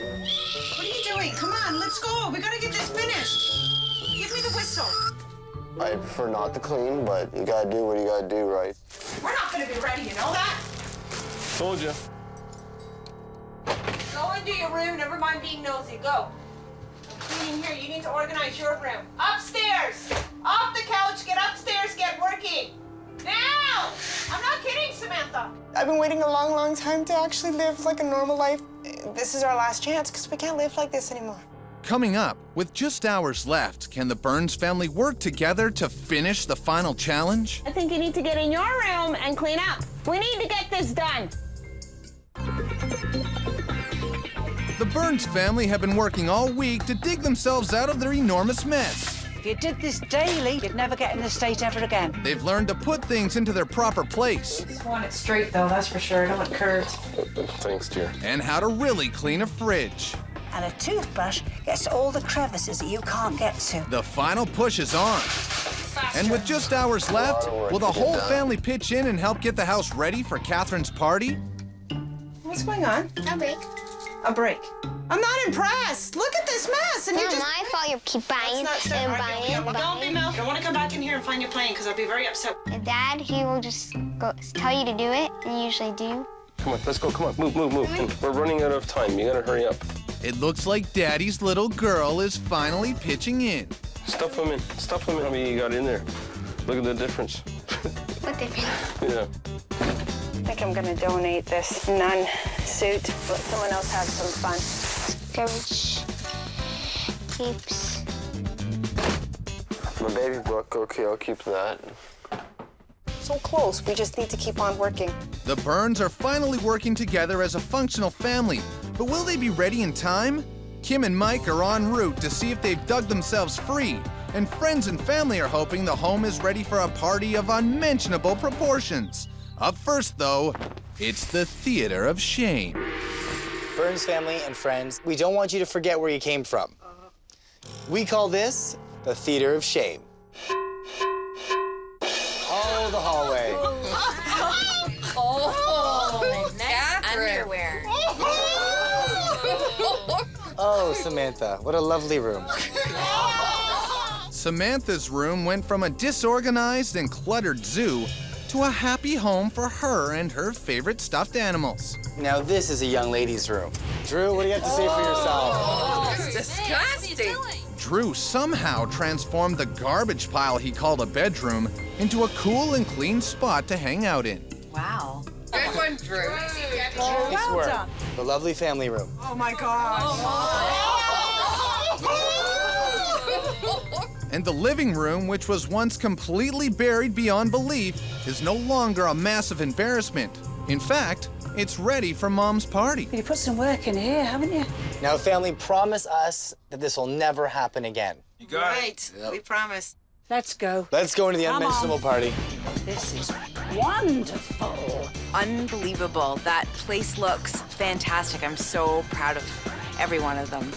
are you doing? Come on, let's go. We gotta get this finished. Give me the whistle. I prefer not to clean, but you gotta do what you gotta do, right? We're not gonna be ready, you know that? Told you. Go into your room, never mind being nosy. Go. Cleaning here, you need to organize your room. Upstairs! Off the couch, get upstairs, get working. Now! I'm not kidding, Samantha. I've been waiting a long, long time to actually live like a normal life. This is our last chance, because we can't live like this anymore. Coming up, with just hours left, can the Burns family work together to finish the final challenge? I think you need to get in your room and clean up. We need to get this done. The Burns family have been working all week to dig themselves out of their enormous mess. If you did this daily, you'd never get in this state ever again. They've learned to put things into their proper place. Just want it straight, though, that's for sure. I don't want curves. Thanks, dear. And how to really clean a fridge. And a toothbrush gets to all the crevices that you can't get to. The final push is on. And with just hours left, will the whole family pitch in and help get the house ready for Catherine's party? What's going on? A break. A break. I'm not impressed. Look at this mess. And It's you not just... my fault you keep buying and buying and Don't be buying. mouth. I don't want to come back in here and find you playing, because I'll be very upset. And Dad, he will just tell you to do it, and you usually do. Come on, let's go. Come on, move, move, move. We're running out of time. You gotta hurry up. It looks like Daddy's little girl is finally pitching in. Stuff them in. Stuff them in. How many you got in there? Look at the difference. What difference? Yeah. I think I'm going to donate this nun suit. Let someone else have some fun. Garbage. Keeps. My baby book, okay, I'll keep that. So close. We just need to keep on working. The Burns are finally working together as a functional family, but will they be ready in time? Kim and Mike are en route to see if they've dug themselves free, and friends and family are hoping the home is ready for a party of unmentionable proportions. Up first, though, It's the theater of shame. Burns family and friends, we don't want you to forget where you came from. We call this the theater of shame. Oh, the hallway. Oh, nice underwear. Oh, Samantha, what a lovely room. Samantha's room went from a disorganized and cluttered zoo to a happy home for her and her favorite stuffed animals. Now this is a young lady's room. Drew, what do you have to say for yourself? Oh, it's disgusting. Drew somehow transformed the garbage pile he called a bedroom into a cool and clean spot to hang out in. Wow. Good one, Drew. Nice work. The lovely family room. Oh my gosh. And the living room, which was once completely buried beyond belief, is no longer a massive embarrassment. In fact, it's ready for Mom's party. You put some work in here, haven't you? Now, family, promise us that this will never happen again. You got it. We promise. Let's go. Let's go into the Come unmentionable on. party. This is wonderful. Unbelievable. That place looks fantastic. I'm so proud of every one of them.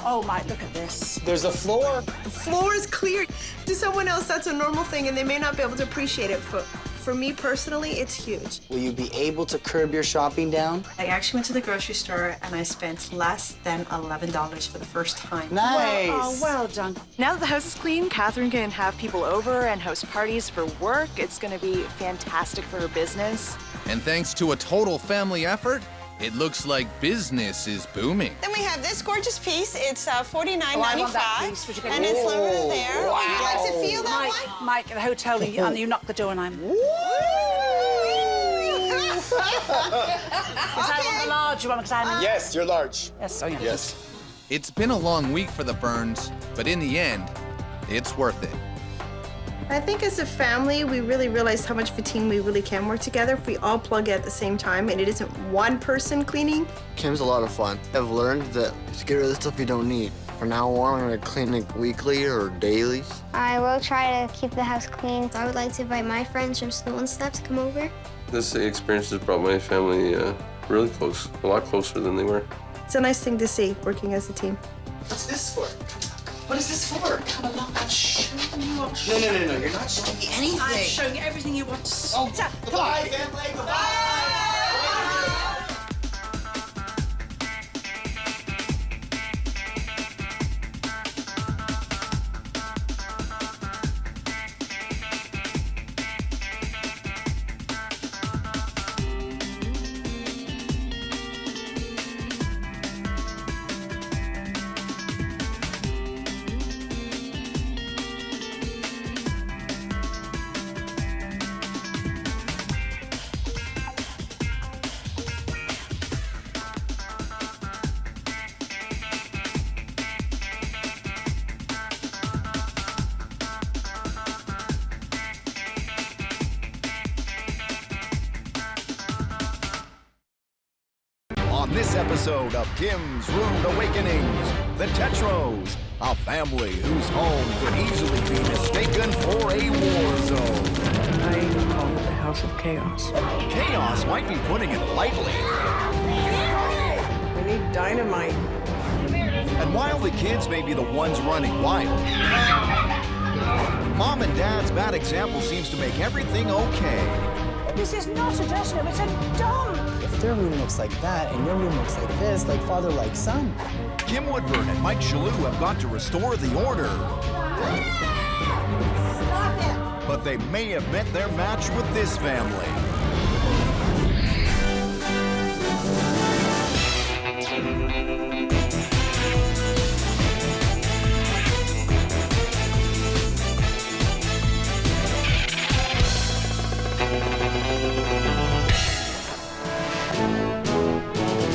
Oh, Mike, look at this. There's a floor. The floor is clear. To someone else, that's a normal thing, and they may not be able to appreciate it. But for me personally, it's huge. Will you be able to curb your shopping down? I actually went to the grocery store and I spent less than $11 for the first time. Nice. Oh, well done. Now that the house is clean, Catherine can have people over and host parties for work. It's going to be fantastic for her business. And thanks to a total family effort, it looks like business is booming. Then we have this gorgeous piece. It's I want that piece. Would you $49.95, get and it's over Oh, there. wow. Would you like to feel that one? Mike, at the hotel, and you knock the door and I'm... Is that one the large one? Because I'm in... Yes, you're large. Yes, oh yeah. Yes. It's been a long week for the Burns, but in the end, it's worth it. I think as a family, we really realized how much of a team we really can work together if we all plug at the same time and it isn't one person cleaning. Kim's a lot of fun. I've learned that to get rid of the stuff you don't need. From now on, I'm gonna clean it weekly or daily. I will try to keep the house clean. I would like to invite my friends from school and stuff to come over. This experience has brought my family really close, a lot closer than they were. It's a nice thing to see, working as a team. What's this for? What is this for? Come along, I'll show you. No, you're not showing me anything. I'm showing you everything you want to see. Oh, goodbye, family, goodbye. On this episode of Kim's Rude Awakenings, the Tetros, a family whose home could easily be mistaken for a war zone. I call it the House of Chaos. Chaos might be putting it lightly. We need dynamite. And while the kids may be the ones running wild, Mom and Dad's bad example seems to make everything okay. This is not a dressing room, it's a dump. If their room looks like that and your room looks like this, like father, like son. Kim Woodburn and Mike Shalhoub have got to restore the order. But they may have met their match with this family.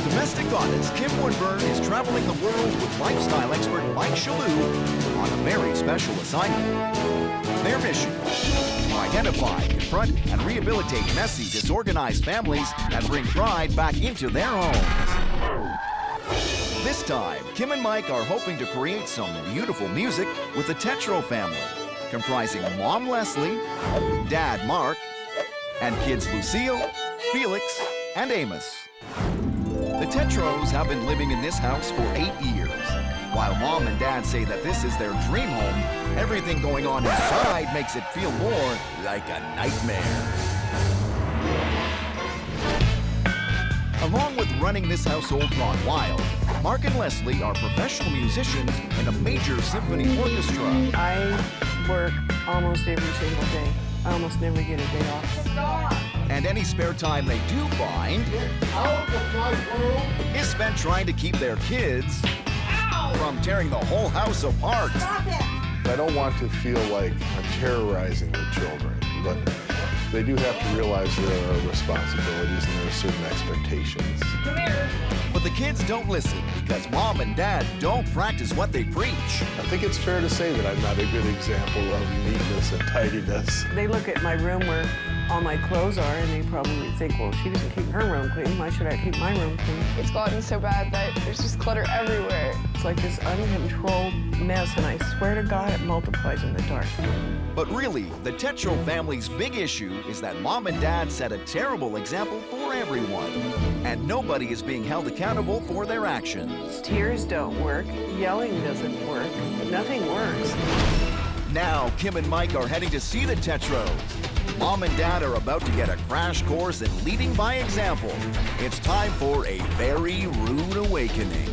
Domestic goddess Kim Woodburn is traveling the world with lifestyle expert Mike Shalhoub on a very special assignment. Their mission: to identify, confront, and rehabilitate messy, disorganized families and bring pride back into their homes. This time, Kim and Mike are hoping to create some beautiful music with the Tetro family, comprising Mom Leslie, Dad Mark, and kids Lucille, Felix, and Amos. The Tetros have been living in this house for 8 years. While Mom and Dad say that this is their dream home, everything going on inside makes it feel more like a nightmare. Along with running this household gone wild, Mark and Leslie are professional musicians in a major symphony orchestra. I work almost every single day. I almost never get a day off. And any spare time they do find is spent trying to keep their kids from tearing the whole house apart. I don't want to feel like I'm terrorizing the children, but they do have to realize there are responsibilities and there are certain expectations. But the kids don't listen because Mom and Dad don't practice what they preach. I think it's fair to say that I'm not a good example of neatness and tidiness. They look at my room where all my clothes are, and they probably think, well, she doesn't keep her room clean. Why should I keep my room clean? It's gotten so bad that there's just clutter everywhere. It's like this uncontrolled mess, and I swear to God, it multiplies in the dark. But really, the Tetro family's big issue is that Mom and Dad set a terrible example for everyone, and nobody is being held accountable for their actions. Tears don't work, yelling doesn't work, nothing works. Now, Kim and Mike are heading to see the Tetros. Mom and Dad are about to get a crash course in leading by example. It's time for a very rude awakening.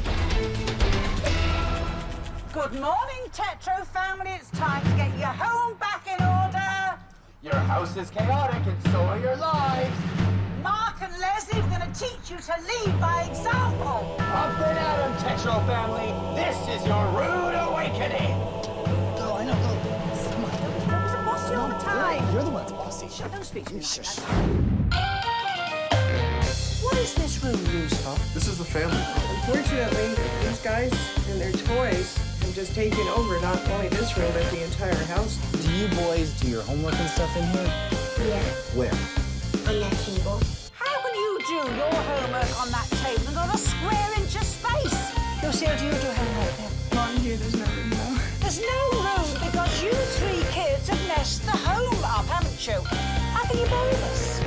Good morning, Tetro family. It's time to get your home back in order. Your house is chaotic and so are your lives. Mark and Leslie, we're going to teach you to lead by example. Up and at 'em, Tetro family. This is your rude awakening. Go, I know, go. Come on. Who's the bossy all the time? You're the one that's bossy. Shut, don't speak to me like Shush. that. What is this room used for? This is the family room. Unfortunately, these guys and their toys have just taken over not only this room, but the entire house. Do you boys do your homework and stuff in here? Yeah, Where? on that table. How can you do your homework on that table and not a square inch of space? Lucy, how do you do homework then? Mom, here, there's no room now. There's no room because you three kids have messed the home up, haven't you? How can you bear this?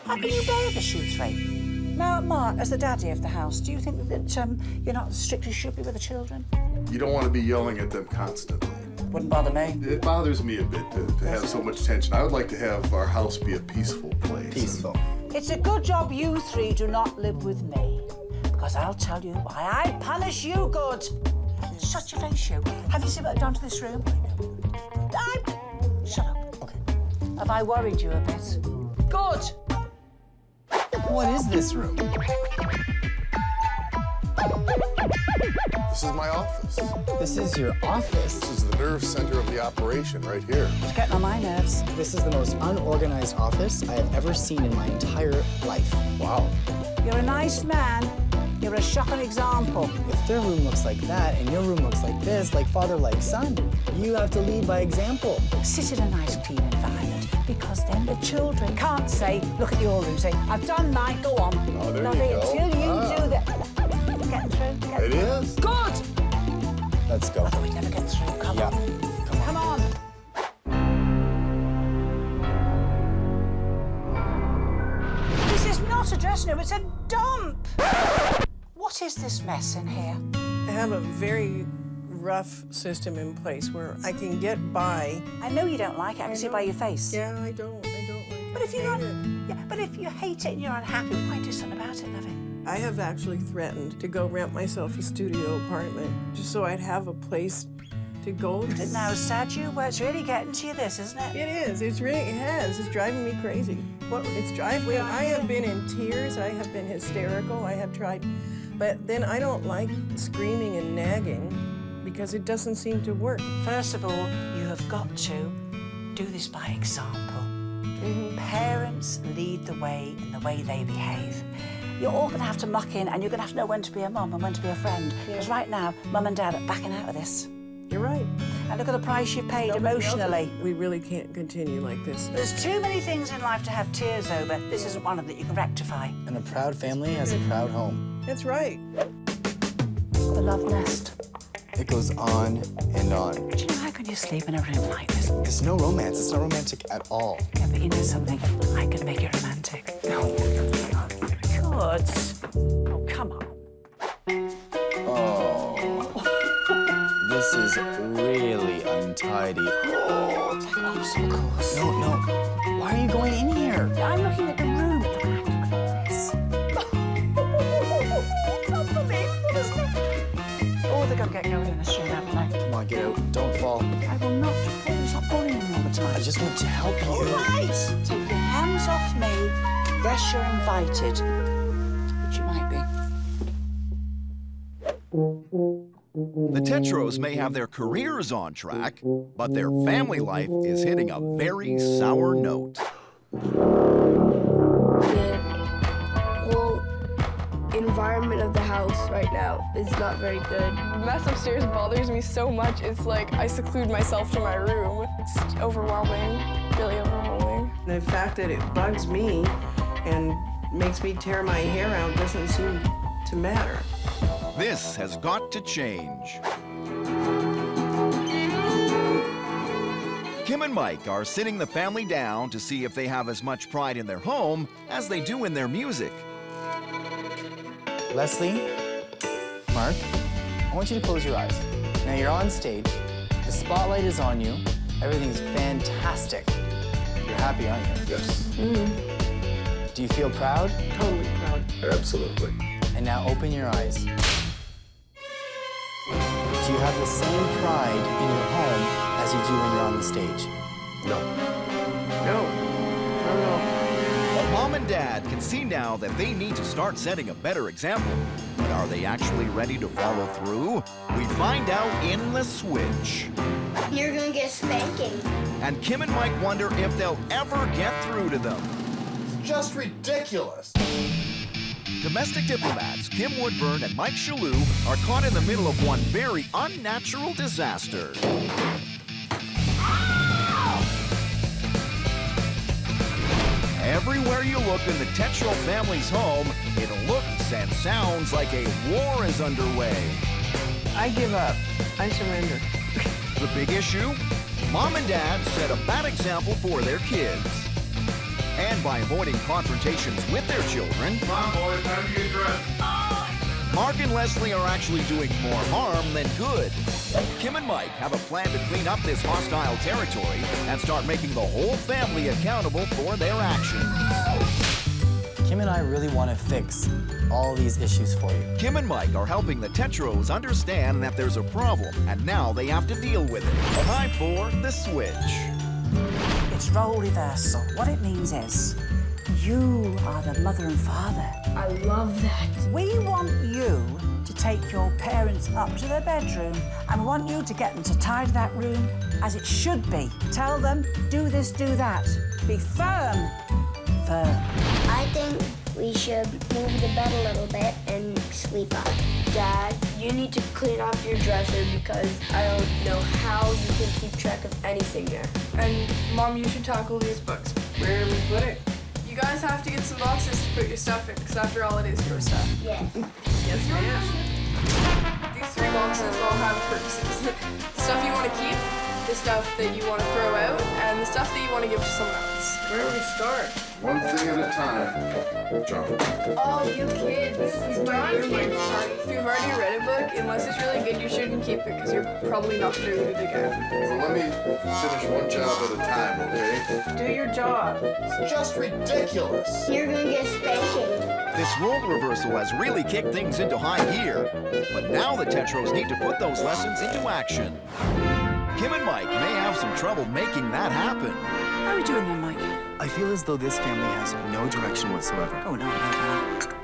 How can you bear this, you three? Now, Mark, as the daddy of the house, do you think that you're not as strict as you should be with the children? You don't want to be yelling at them constantly. Wouldn't bother me. It bothers me a bit to have so much tension. I would like to have our house be a peaceful place. Peaceful. It's a good job you three do not live with me, because I'll tell you why I punish you good. Shut your face, you. Have you seen what I've done to this room? Shut up. Okay. Have I worried you a bit? Good. What is this room? This is my office. This is your office? This is the nerve center of the operation right here. It's getting on my nerves. This is the most unorganized office I have ever seen in my entire life. Wow. You're a nice man. You're a shocking example. If their room looks like that and your room looks like this, like father, like son, you have to lead by example. Sit in a nice, clean environment, because then the children can't say, look at your room, say, I've done mine, go on. Oh, there Love you it go. until you do that. Getting through? Getting It through. is. Good! Let's go. I thought we'd never get through. Come Yeah. on. Come on. This is not a dressing room, it's a dump. What is this mess in here? I have a very rough system in place where I can get by. I know you don't like it, I can see by your face. Yeah, I don't like it. But if you're not, yeah, but if you hate it and you're unhappy, why do something about it, lovey? I have actually threatened to go rent myself a studio apartment just so I'd have a place to go. Isn't that sad you? Well, it's really getting to you, this, isn't it? It is. It has. It's driving me crazy. Well, it's driving me. I have been in tears. I have been hysterical. I have tried. But then I don't like screaming and nagging because it doesn't seem to work. First of all, you have got to do this by example. Parents lead the way in the way they behave. You're all going to have to muck in, and you're going to have to know when to be a mum and when to be a friend. Because right now, Mum and Dad are backing out of this. You're right. And look at the price you paid emotionally. We really can't continue like this. There's too many things in life to have tears over. This isn't one of them that you can rectify. And a proud family has a proud home. That's right. The love nest. It goes on and on. Do you know how can you sleep in a room like this? It's no romance. It's not romantic at all. Yeah, but you know something? I can make it romantic. No. Oh, come on. Oh. This is really untidy. Oh, take obstacles. No, no. Why are you going in here? I'm looking at the room. Look at this. It's unbelievable, isn't it? Oh, they're going to get going in a stream, haven't they? Come on, get out. Don't fall. I will not. Please stop bullying me all the time. I just want to help you. All right. Take your hands off me. Yes, you're invited. But you might be. The Tetros may have their careers on track, but their family life is hitting a very sour note. The whole environment of the house right now is not very good. The mess upstairs bothers me so much, it's like I seclude myself to my room. It's overwhelming, really overwhelming. The fact that it bugs me and makes me tear my hair out doesn't seem to matter. This has got to change. Kim and Mike are sitting the family down to see if they have as much pride in their home as they do in their music. Leslie, Mark, I want you to close your eyes. Now you're on stage. The spotlight is on you. Everything's fantastic. You're happy, aren't you? Yes. Mm-hmm. Do you feel proud? Totally proud. Absolutely. And now open your eyes. Do you have the same pride in your home as you do when you're on the stage? No. No. Not at all. Mom and Dad can see now that they need to start setting a better example. But are they actually ready to follow through? We find out in The Switch. You're gonna get spanking. And Kim and Mike wonder if they'll ever get through to them. It's just ridiculous. Domestic diplomats Kim Woodburn and Mike Shalhoub are caught in the middle of one very unnatural disaster. Everywhere you look in the Tetro family's home, it looks and sounds like a war is underway. I give up. I surrender. The big issue? Mom and Dad set a bad example for their kids. And by avoiding confrontations with their children, Come on, boys, time to get dressed. Mark and Leslie are actually doing more harm than good. Kim and Mike have a plan to clean up this hostile territory and start making the whole family accountable for their actions. Kim and I really want to fix all these issues for you. Kim and Mike are helping the Tetros understand that there's a problem, and now they have to deal with it. Time for The Switch. It's role reversal. What it means is you are the mother and father. I love that. We want you to take your parents up to their bedroom and want you to get them to tidy that room as it should be. Tell them, do this, do that. Be firm. Firm. I think we should move the bed a little bit and sleep up. Dad, you need to clean off your dresser because I don't know how you can keep track of anything there. And Mom, you should tackle these books. Where do we put it? You guys have to get some boxes to put your stuff in, because after all, it is your stuff. Yes. Yes, ma'am. These 3 boxes all have purposes. The stuff you want to keep, the stuff that you want to throw out, and the stuff that you want to give to someone else. Where do we start? One thing at a time, John. Oh, you kids. If you've already read a book, unless it's really good, you shouldn't keep it because you're probably not going to read it again. Well, let me finish one job at a time, okay? Do your job. It's just ridiculous. You're gonna get spanking. This role reversal has really kicked things into high gear, but now the Tetros need to put those lessons into action. Kim and Mike may have some trouble making that happen. How are we doing then, Mike? I feel as though this family has no direction whatsoever. Oh, no.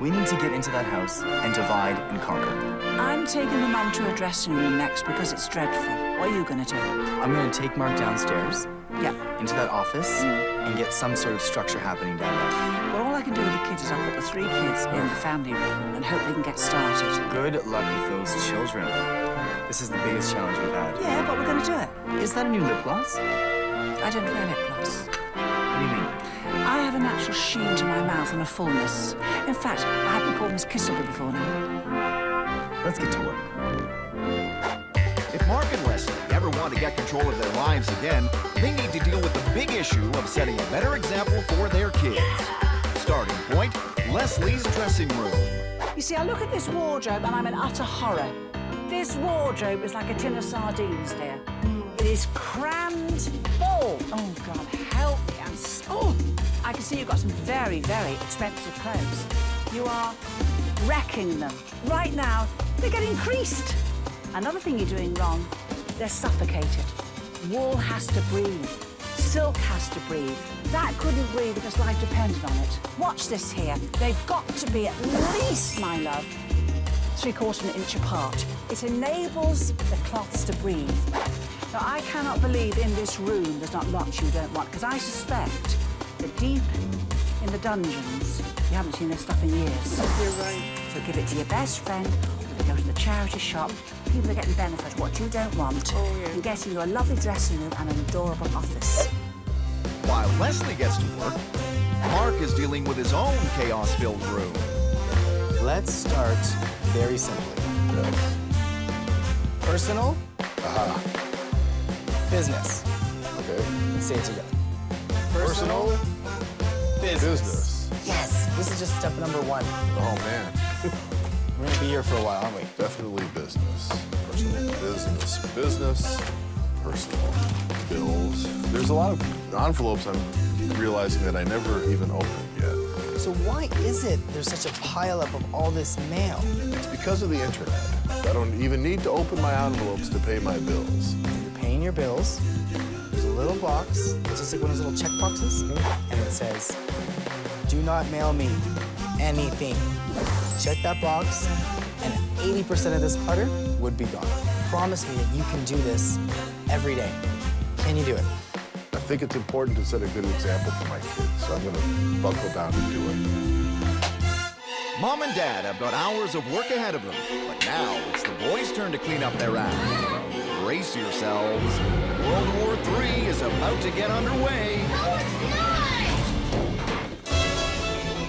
We need to get into that house and divide and conquer. I'm taking the mum to her dressing room next because it's dreadful. What are you going to do? I'm going to take Mark downstairs, into that office, and get some sort of structure happening down there. Well, all I can do with the kids is I'll put the 3 kids in the family room and hope they can get started. Good luck with those children. This is the biggest challenge we've had. Yeah, but we're going to do it. Is that a new lip gloss? I don't wear lip gloss. What do you mean? I have a natural sheen to my mouth and a fullness. In fact, I haven't called Miss Kissable before now. Let's get to work. If Mark and Leslie ever want to get control of their lives again, they need to deal with the big issue of setting a better example for their kids. Starting point, Leslie's dressing room. You see, I look at this wardrobe and I'm in utter horror. This wardrobe is like a tin of sardines, dear. It is crammed full. Oh, God, help me. Oh, I can see you've got some very, very expensive clothes. You are wrecking them. Right now, they're getting creased. Another thing you're doing wrong, they're suffocated. Wool has to breathe. Silk has to breathe. That couldn't breathe because life depended on it. Watch this here. They've got to be at least, my love, 3/4 inch apart. It enables the cloths to breathe. Now, I cannot believe in this room there's not lots you don't want, because I suspect that deep in the dungeons, you haven't seen this stuff in years. You're right. So give it to your best friend, or go to the charity shop. People are getting benefit what you don't want, and getting you a lovely dressing room and an adorable office. While Leslie gets to work, Mark is dealing with his own chaos-filled room. Let's start very simply. Personal. Business. Okay. Let's say it together. Personal. Business. Yes. This is just step number 1. Oh, man. We're gonna be here for a while, aren't we? Definitely business. Personal business. Business. Personal. Bills. There's a lot of envelopes I'm realizing that I never even opened yet. So why is it there's such a pileup of all this mail? It's because of the internet. I don't even need to open my envelopes to pay my bills. You're paying your bills. There's a little box. It's just like one of those little check boxes. And it says, do not mail me anything. Check that box, and 80% of this clutter would be gone. Promise me that you can do this every day. Can you do it? I think it's important to set a good example for my kids, so I'm going to buckle down and do it. Mom and Dad have got hours of work ahead of them, but now it's the boys' turn to clean up their act. Brace yourselves. World War III is about to get underway. No, it's not!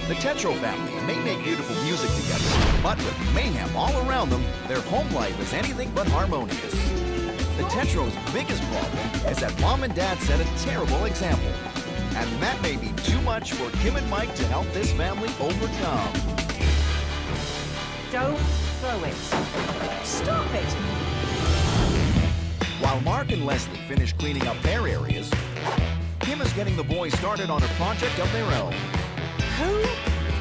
The Tetro family may make beautiful music together, but with mayhem all around them, their home life is anything but harmonious. The Tetro's biggest problem is that Mom and Dad set a terrible example. And that may be too much for Kim and Mike to help this family overcome. Don't throw it. Stop it. While Mark and Leslie finish cleaning up their areas, Kim is getting the boys started on a project of their own. Who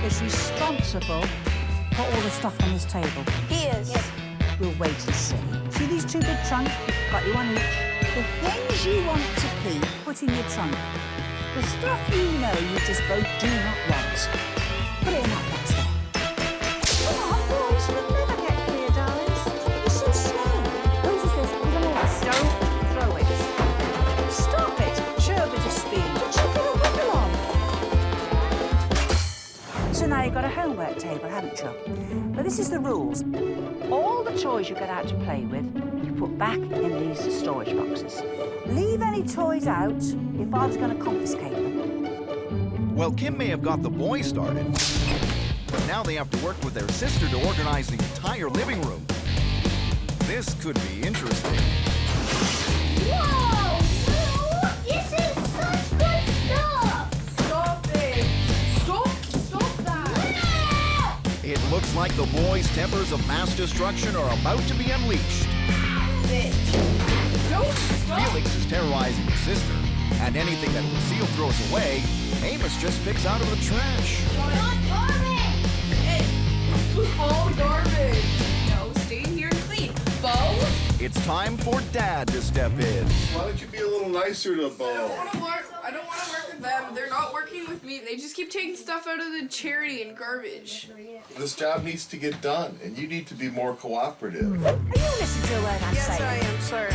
is responsible for all the stuff on this table? He is. Yes. We'll wait and see. See these 2 big trunks? Got you one each. The things you want to keep, put in your trunk. The stuff you know you just both do not want, put it in that box there. Come on, boys, you'll never get clear, darlings. You're so slow. Whose is this? Don't throw it. Stop it. Show a bit of speed. Chuck it a wiggle on. So now you've got a homework table, haven't you? But this is the rules. All the toys you get out to play with, you put back in these storage boxes. Leave any toys out, your father's going to confiscate them. Well, Kim may have got the boys started, but now they have to work with their sister to organize the entire living room. This could be interesting. Whoa! This is such good stuff! Stop it! Stop that! It looks like the boys' tempers of mass destruction are about to be unleashed. Felix is terrorizing his sister, and anything that Lucille throws away, Amos just picks out of the trash. Not garbage! Hey, all garbage! No, stay here and clean. Bo? It's time for Dad to step in. Why don't you be a little nicer to Bo? I don't want to work with them. They're not working with me. They just keep taking stuff out of the charity and garbage. This job needs to get done, and you need to be more cooperative. Are you listening to a word I'm saying? Yes, I am. Sorry.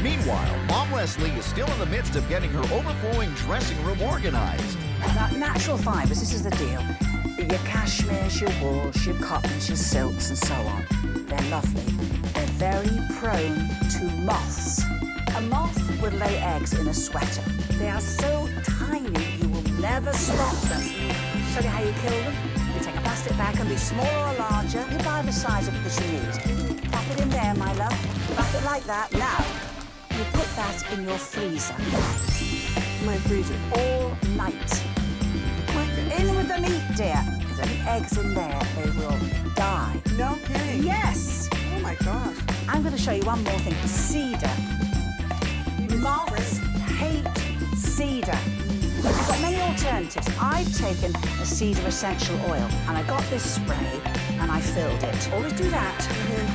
Meanwhile, Mom Leslie is still in the midst of getting her overflowing dressing room organized. Now, natural fibres, this is the deal. Your cashmeres, your wools, your cottons, your silks, and so on. They're lovely. They're very prone to moths. A moth would lay eggs in a sweater. They are so tiny, you will never spot them. Show you how you kill them? You take a plastic bag, and be smaller or larger. You buy the size of that you need. Pop it in there, my love. Wrap it like that. Now, you put that in your freezer. My freezer. All night. In with the meat, dear. there's any eggs in there, they will die. No kidding. Yes. Oh my gosh. I'm going to show you one more thing. Cedar. Moths hate cedar. But you've got many alternatives. I've taken a cedar essential oil and I got this spray and I filled it. Always do that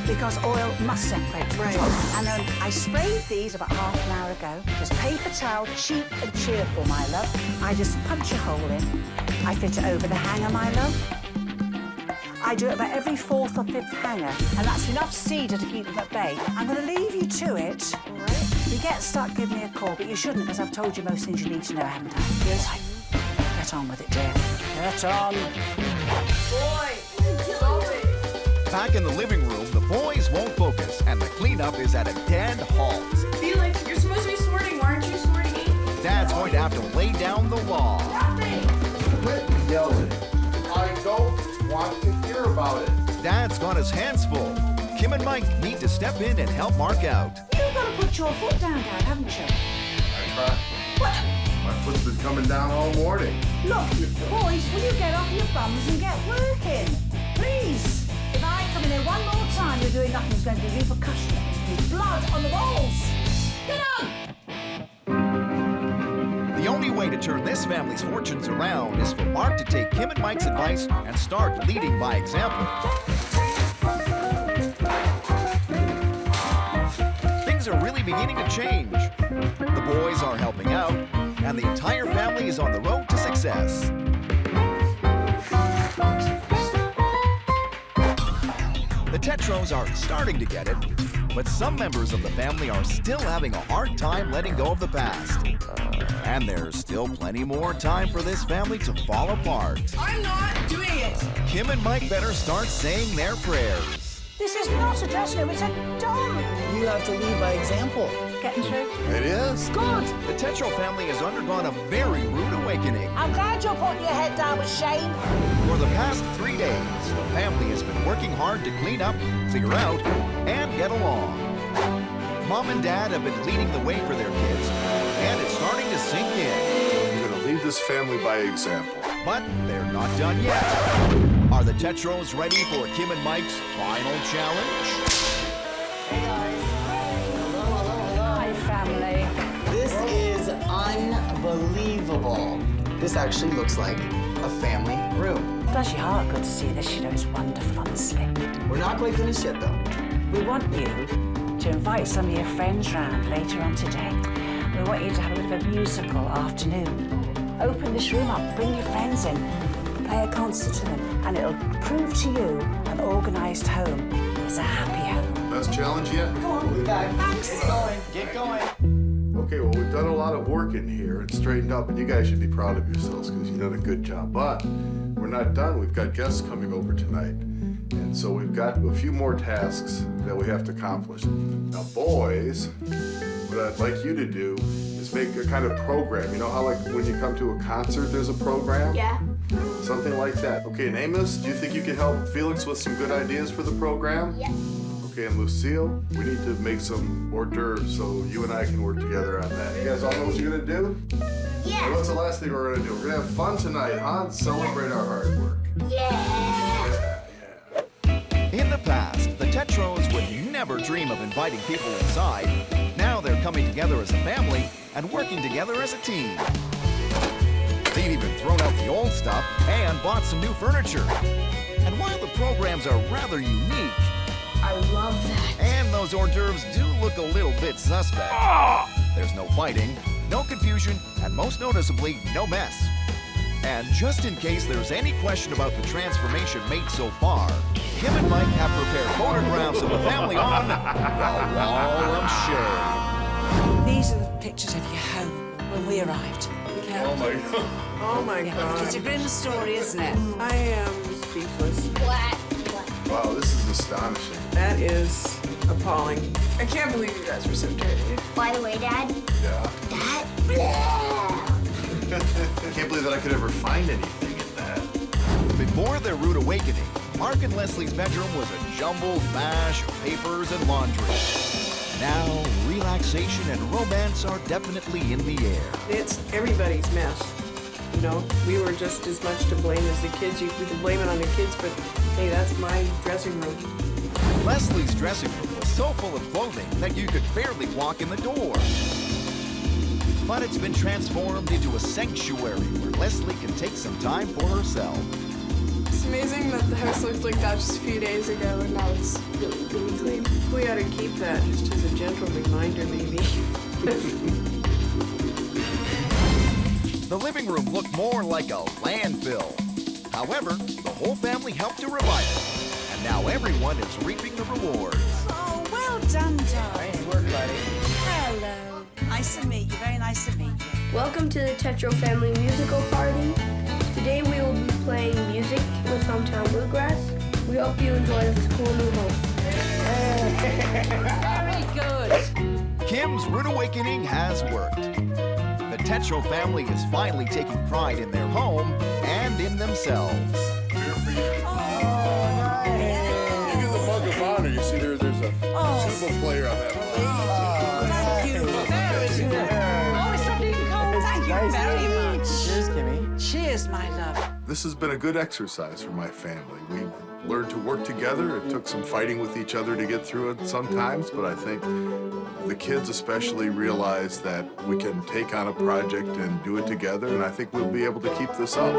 because oil must separate from the top. And then I sprayed these about half an hour ago. Just paper towel, cheap and cheerful, my love. I just punch a hole in. I fit it over the hanger, my love. I do it about every fourth or fifth hanger, and that's enough cedar to keep them at bay. I'm going to leave you to it. All right. If you get stuck, give me a call, but you shouldn't, because I've told you most things you need to know, haven't I? Yes. Right. Get on with it, dear. Get on. Boy, stop it. Back in the living room, the boys won't focus, and the cleanup is at a dead halt. Felix, you're supposed to be sorting. Why aren't you sorting? Dad's going to have to lay down the law. Quit yelling. I don't want to hear about it. Dad's got his hands full. Kim and Mike need to step in and help Mark out. You've got to put your foot down, Dad, haven't you? I try. What? My foot's been coming down all morning. Look, boys, will you get off your bums and get working? Please. If I come in here one more time, you're doing nothing, there's going to be repercussions. There's going to be blood on the walls. Get on! The only way to turn this family's fortunes around is for Mark to take Kim and Mike's advice and start leading by example. Things are really beginning to change. The boys are helping out, and the entire family is on the road to success. The Tetros are starting to get it, but some members of the family are still having a hard time letting go of the past. And there's still plenty more time for this family to fall apart. I'm not doing it. Kim and Mike better start saying their prayers. This is not a dressing room, it's a dorm. You have to lead by example. Getting through? It is. Good. The Tetro family has undergone a very rude awakening. I'm glad you're putting your head down with shame. For the past 3 days, the family has been working hard to clean up, figure out, and get along. Mom and Dad have been leading the way for their kids, and it's starting to sink in. I'm going to lead this family by example. But they're not done yet. Are the Tetros ready for Kim and Mike's final challenge? Hey guys. Hello. Hi, family. This is unbelievable. This actually looks like a family room. Bless your heart, good to see this. You know, it's wonderful, honestly. We're not quite finished yet, though. We want you to invite some of your friends round later on today. We want you to have a bit of a musical afternoon. Open this room up, bring your friends in, play a concert to them, and it'll prove to you an organised home is a happy home. Best challenge yet? Come on, we'll be back. Thanks. Get going. Okay, well, we've done a lot of work in here and straightened up, and you guys should be proud of yourselves because you've done a good job. But we're not done. We've got guests coming over tonight. And so we've got a few more tasks that we have to accomplish. Now, boys, what I'd like you to do is make a kind of program. You know how, like, when you come to a concert, there's a program? Yeah. Something like that. Okay, and Amos, do you think you can help Felix with some good ideas for the program? Yeah. Okay, and Lucille, we need to make some hors d'oeuvres so you and I can work together on that. You guys all know what you're gonna do? Yeah. Well, what's the last thing we're gonna do? We're gonna have fun tonight, huh? Celebrate our hard work. Yeah. In the past, the Tetros would never dream of inviting people inside. Now they're coming together as a family and working together as a team. They've even thrown out the old stuff and bought some new furniture. And while the programs are rather unique, I love that. and those hors d'oeuvres do look a little bit suspect, there's no fighting, no confusion, and most noticeably, no mess. And just in case there's any question about the transformation made so far, Kim and Mike have prepared photographs of the family on the Wall of Shame. These are the pictures of your home when we arrived. Okay? Oh my God. Oh my God. It's a grim story, isn't it? I am speechless. Wow, this is astonishing. That is appalling. I can't believe you guys were so dirty. By the way, Dad, Yeah. that. I can't believe that I could ever find anything in that. Before their rude awakening, Mark and Leslie's bedroom was a jumbled mash of papers and laundry. Now, relaxation and romance are definitely in the air. It's everybody's mess. You know, we were just as much to blame as the kids. We could blame it on the kids, but hey, that's my dressing room. Leslie's dressing room was so full of clothing that you could barely walk in the door. But it's been transformed into a sanctuary where Leslie can take some time for herself. It's amazing that the house looked like that just a few days ago, and now it's really, really clean. We ought to keep that just as a gentle reminder, maybe. The living room looked more like a landfill. However, the whole family helped to revive it, and now everyone is reaping the rewards. Oh, well done, darling. Nice work, buddy. Hello. Nice to meet you. Very nice to meet you. Welcome to the Tetro Family Musical Party. Today we will be playing music with Hometown Bluegrass. We hope you enjoy this cool new home. Very good. Kim's Rude Awakening has worked. The Tetro family is finally taking pride in their home and in themselves. Beer for you. You get the mug of honor. You see there's a tuba player on that mug. Thank you very much. Oh, it's not even cold. Thank you very much. Cheers, Kimmy. Cheers, my love. This has been a good exercise for my family. We've learned to work together. It took some fighting with each other to get through it sometimes, but I think the kids especially realize that we can take on a project and do it together, and I think we'll be able to keep this up.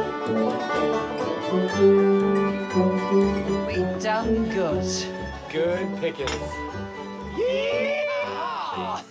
We've done good. Good pickings. Yeah!